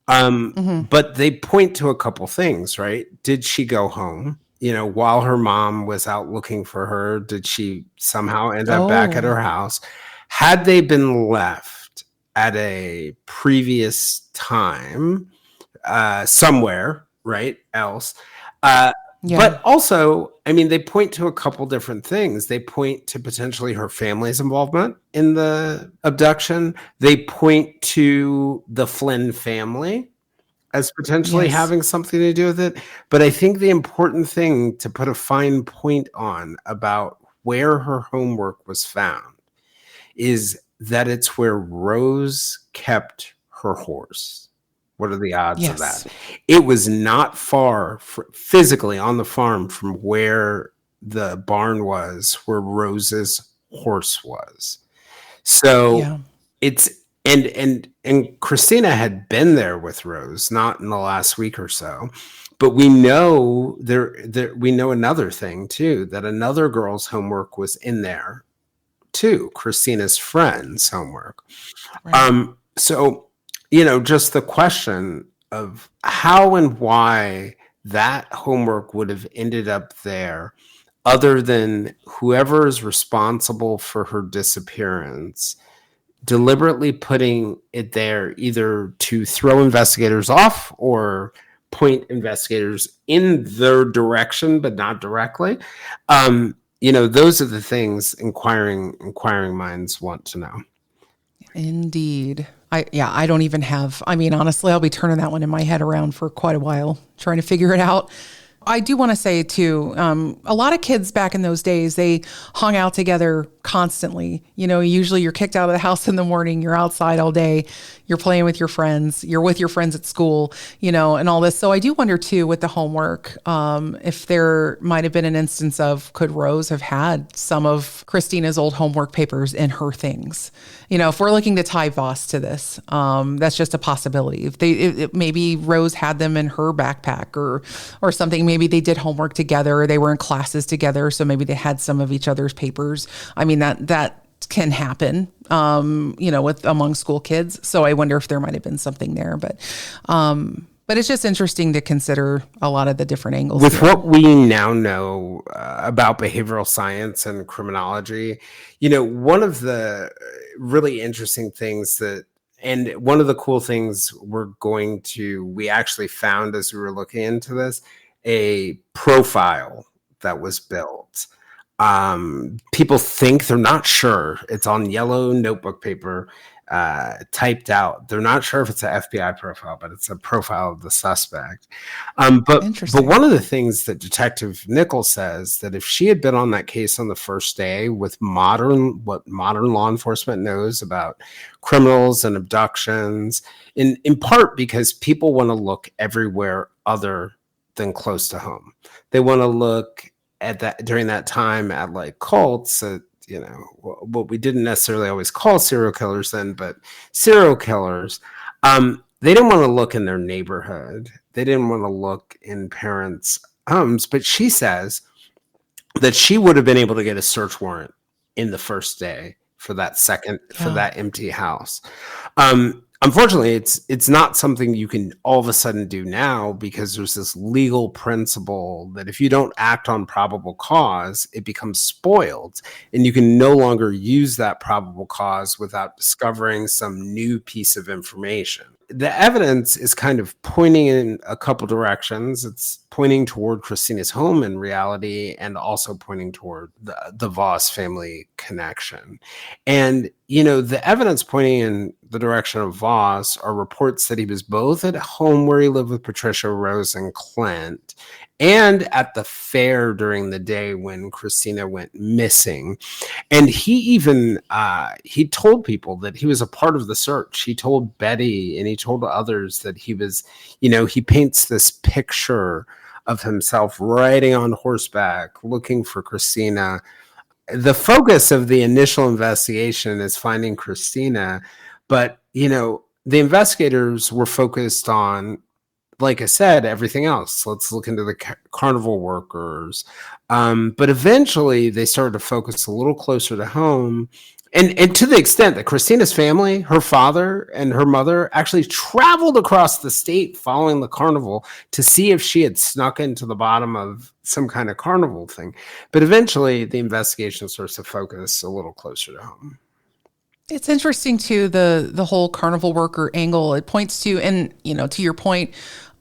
But they point to a couple things, right? Did she go home? While her mom was out looking for her, did she somehow end up back at her house? Had they been left at a previous time, somewhere, right, else? But also, they point to a couple different things. They point to potentially her family's involvement in the abduction. They point to the Flynn family as potentially having something to do with it. But I think the important thing to put a fine point on about where her homework was found is that it's where Rose kept her horse. What are the odds of that? It was not far physically on the farm from where the barn was, where Rose's horse was. So it's and Christina had been there with Rose, not in the last week or so. But we know we know another thing too, that another girl's homework was in there too, Christina's friend's homework. Right. So just the question of how and why that homework would have ended up there, other than whoever is responsible for her disappearance deliberately putting it there either to throw investigators off or point investigators in their direction, but not directly. Those are the things inquiring minds want to know. Indeed. I don't even have, honestly, I'll be turning that one in my head around for quite a while, trying to figure it out. I do want to say too, a lot of kids back in those days, they hung out together constantly. Usually you're kicked out of the house in the morning, you're outside all day, you're playing with your friends, you're with your friends at school, and all this. So I do wonder too, with the homework, if there might have been an instance of, could Rose have had some of Christina's old homework papers in her things? If we're looking to tie Voss to this, that's just a possibility. If maybe Rose had them in her backpack or something. Maybe they did homework together. Or they were in classes together, so maybe they had some of each other's papers. That can happen, with among school kids. So I wonder if there might have been something there, but it's just interesting to consider a lot of the different angles. With what we now know about behavioral science and criminology, one of the really interesting things and one of the cool things we actually found as we were looking into this, a profile that was built. People think, they're not sure. It's on yellow notebook paper, typed out. They're not sure if it's an FBI profile, but it's a profile of the suspect. But one of the things that Detective Nichols says, that if she had been on that case on the first day with what modern law enforcement knows about criminals and abductions, in part because people want to look everywhere other than close to home. They want to look at that during that time at like cults, what we didn't necessarily always call serial killers then, but serial killers. They didn't want to look in their neighborhood. They didn't want to look in parents' homes. But she says that she would have been able to get a search warrant in the first day for that for that empty house. Unfortunately, it's not something you can all of a sudden do now, because there's this legal principle that if you don't act on probable cause, it becomes spoiled, and you can no longer use that probable cause without discovering some new piece of information. the evidence is kind of pointing in a couple directions. It's pointing toward Christina's home in reality, and also pointing toward the Voss family connection. And, the evidence pointing in the direction of Voss are reports that he was both at home where he lived with Patricia, Rose, and Clint, and at the fair during the day when Christina went missing. And he even, he told people that he was a part of the search. He told Betty and he told others that he was, he paints this picture of himself riding on horseback, looking for Christina. The focus of the initial investigation is finding Christina, but, the investigators were focused on, like I said, everything else. Let's look into the carnival workers. But eventually they started to focus a little closer to home. And to the extent that Christina's family, her father and her mother, actually traveled across the state following the carnival to see if she had snuck into the bottom of some kind of carnival thing. But eventually the investigation starts to focus a little closer to home. It's interesting too, the whole carnival worker angle. It points to, and to your point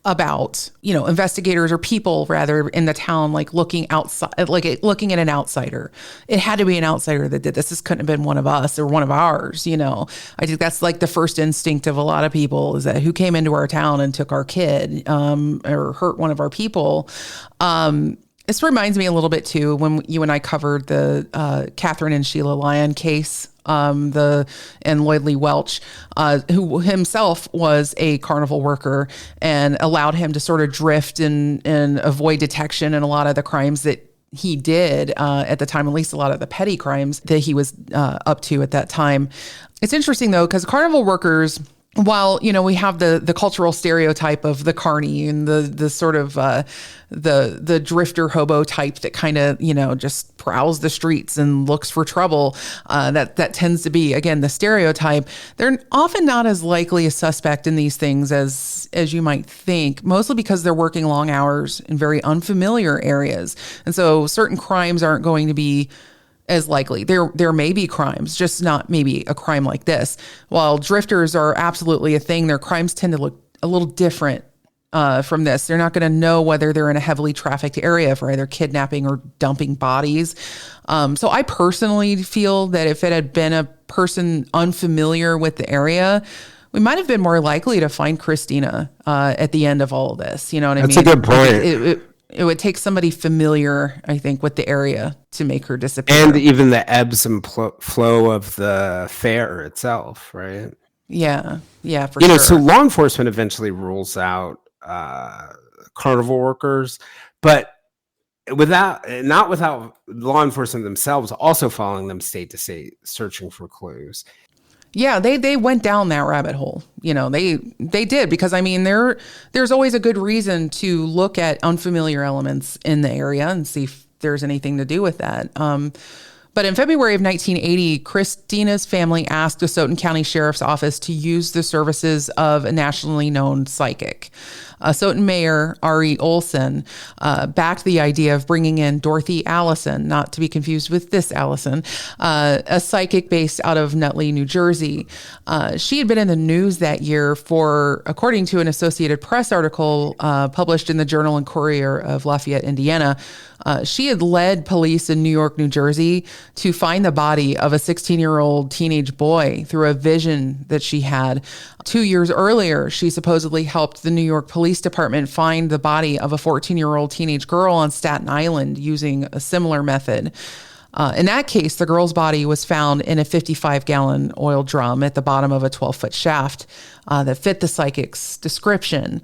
about, investigators or people rather in the town, like looking outside, looking at an outsider. It had to be an outsider that did this. This couldn't have been one of us or one of ours. I think that's like the first instinct of a lot of people, is that who came into our town and took our kid, or hurt one of our people. This reminds me a little bit too, when you and I covered the Catherine and Sheila Lyon case, and Lloyd Lee Welch, who himself was a carnival worker, and allowed him to sort of drift and avoid detection in a lot of the crimes that he did at the time, at least a lot of the petty crimes that he was up to at that time. It's interesting though, because carnival workers, while, we have the cultural stereotype of the carny and the sort of the drifter hobo type that kind of, just prowls the streets and looks for trouble, that tends to be, again, the stereotype. They're often not as likely a suspect in these things as you might think, mostly because they're working long hours in very unfamiliar areas. And so certain crimes aren't going to be as likely. There may be crimes, just not maybe a crime like this. While drifters are absolutely a thing, their crimes tend to look a little different from this. They're not going to know whether they're in a heavily trafficked area for either kidnapping or dumping bodies. So I personally feel that if it had been a person unfamiliar with the area, we might have been more likely to find Christina at the end of all of this. You know what I mean? That's a good point. It would take somebody familiar, I think, with the area to make her disappear. And even the ebbs and flow of the fair itself, right? Yeah, for sure. So law enforcement eventually rules out carnival workers, but not without law enforcement themselves also following them state to state, searching for clues. Yeah, they went down that rabbit hole. They did, because there's always a good reason to look at unfamiliar elements in the area and see if there's anything to do with that. But in February of 1980, Christina's family asked the Asotin County Sheriff's Office to use the services of a nationally known psychic. Asotin Mayor Ari Olson backed the idea of bringing in Dorothy Allison, not to be confused with this Allison, a psychic based out of Nutley, New Jersey. She had been in the news that year for, according to an Associated Press article published in the Journal and Courier of Lafayette, Indiana, she had led police in New York, New Jersey to find the body of a 16-year-old teenage boy through a vision that she had. 2 years earlier, she supposedly helped the New York Police Department find the body of a 14-year-old teenage girl on Staten Island using a similar method. In that case, the girl's body was found in a 55-gallon oil drum at the bottom of a 12-foot shaft that fit the psychic's description.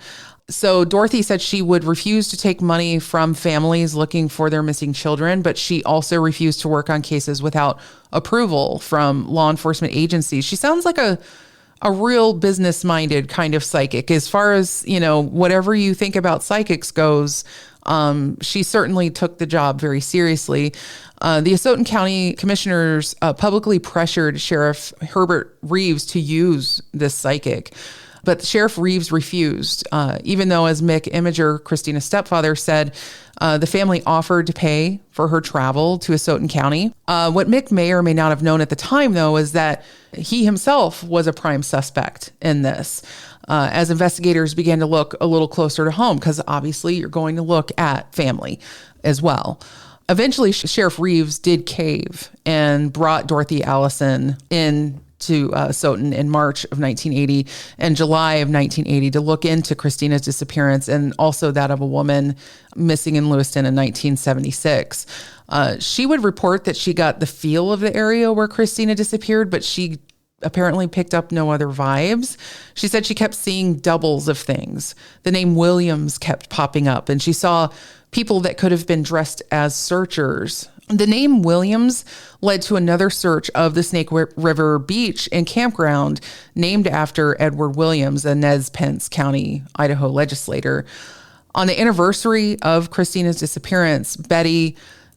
So Dorothy said she would refuse to take money from families looking for their missing children, but she also refused to work on cases without approval from law enforcement agencies. She sounds like a real business-minded kind of psychic. As far as, whatever you think about psychics goes, she certainly took the job very seriously. The Asotin County commissioners publicly pressured Sheriff Herbert Reeves to use this psychic. But Sheriff Reeves refused, even though, as Mick Imager, Christina's stepfather, said, the family offered to pay for her travel to Asotin County. What Mick may or may not have known at the time, though, is that he himself was a prime suspect in this. as investigators began to look a little closer to home, because obviously you're going to look at family as well. Eventually, Sheriff Reeves did cave and brought Dorothy Allison in to Asotin in March of 1980 and July of 1980 to look into Christina's disappearance, and also that of a woman missing in Lewiston in 1976. She would report that she got the feel of the area where Christina disappeared, but she apparently picked up no other vibes. She said she kept seeing doubles of things. The name Williams kept popping up, and she saw people that could have been dressed as searchers. The name Williams led to another search of the Snake River Beach and campground named after Edward Williams, a Nez Perce County, Idaho legislator. On the anniversary of Christina's disappearance, Betty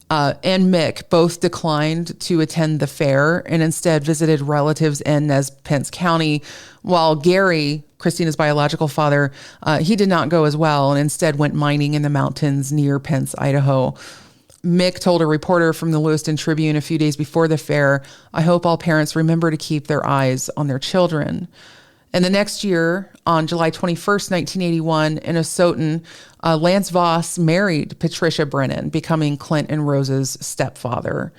and Mick both declined to attend the fair and instead visited relatives in Nez Perce County, while Gary, Christina's biological father, he did not go as well and instead went mining in the mountains near Pence, Idaho. Mick told a reporter from the Lewiston Tribune a few days before the fair, "I hope all parents remember to keep their eyes on their children." And the next year, on July 21st, 1981, in Asotin, Lance Voss married Patricia Brennan, becoming Clint and Rose's stepfather.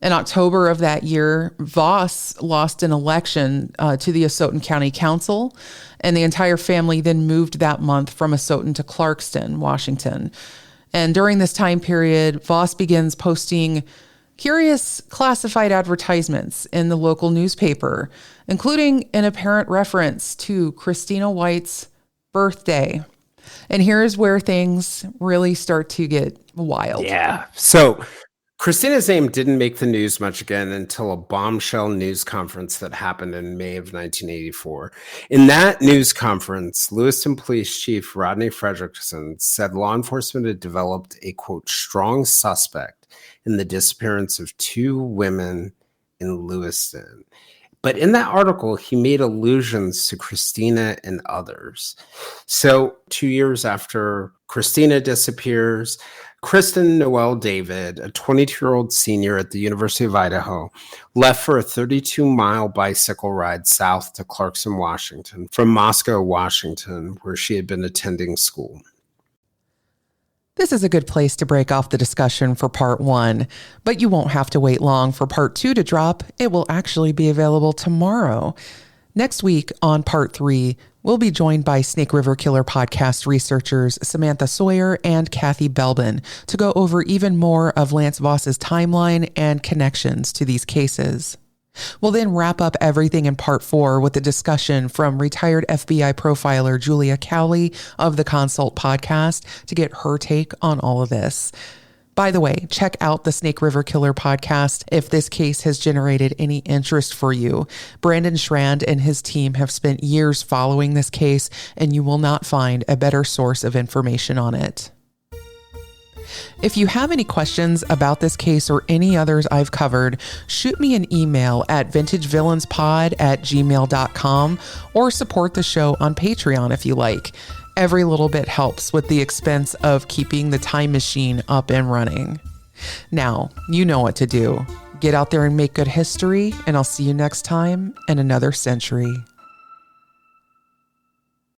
In October of that year, Voss lost an election to the Asotin County Council, and the entire family then moved that month from Asotin to Clarkston, Washington. And during this time period, Voss begins posting curious classified advertisements in the local newspaper, including an apparent reference to Christina White's birthday. And here's where things really start to get wild. Yeah. So Christina's name didn't make the news much again until a bombshell news conference that happened in May of 1984. In that news conference, Lewiston Police Chief Rodney Fredrickson said law enforcement had developed a, quote, strong suspect in the disappearance of two women in Lewiston. But in that article, he made allusions to Christina and others. So 2 years after Christina disappears, Kristen Noel David, a 22-year-old senior at the University of Idaho, left for a 32-mile bicycle ride south to Clarkston, Washington, from Moscow, Washington, where she had been attending school. This is a good place to break off the discussion for part 1, but you won't have to wait long for part 2 to drop. It will actually be available tomorrow. Next week on part 3, we'll be joined by Snake River Killer podcast researchers Samantha Sawyer and Kathy Belbin to go over even more of Lance Voss's timeline and connections to these cases. We'll then wrap up everything in part 4 with a discussion from retired FBI profiler Julia Cowley of the Consult podcast to get her take on all of this. By the way, check out the Snake River Killer podcast if this case has generated any interest for you. Brandon Schrand and his team have spent years following this case, and you will not find a better source of information on it. If you have any questions about this case or any others I've covered, shoot me an email at vintagevillainspod@gmail.com or support the show on Patreon if you like. Every little bit helps with the expense of keeping the time machine up and running. Now, you know what to do. Get out there and make good history, and I'll see you next time in another century.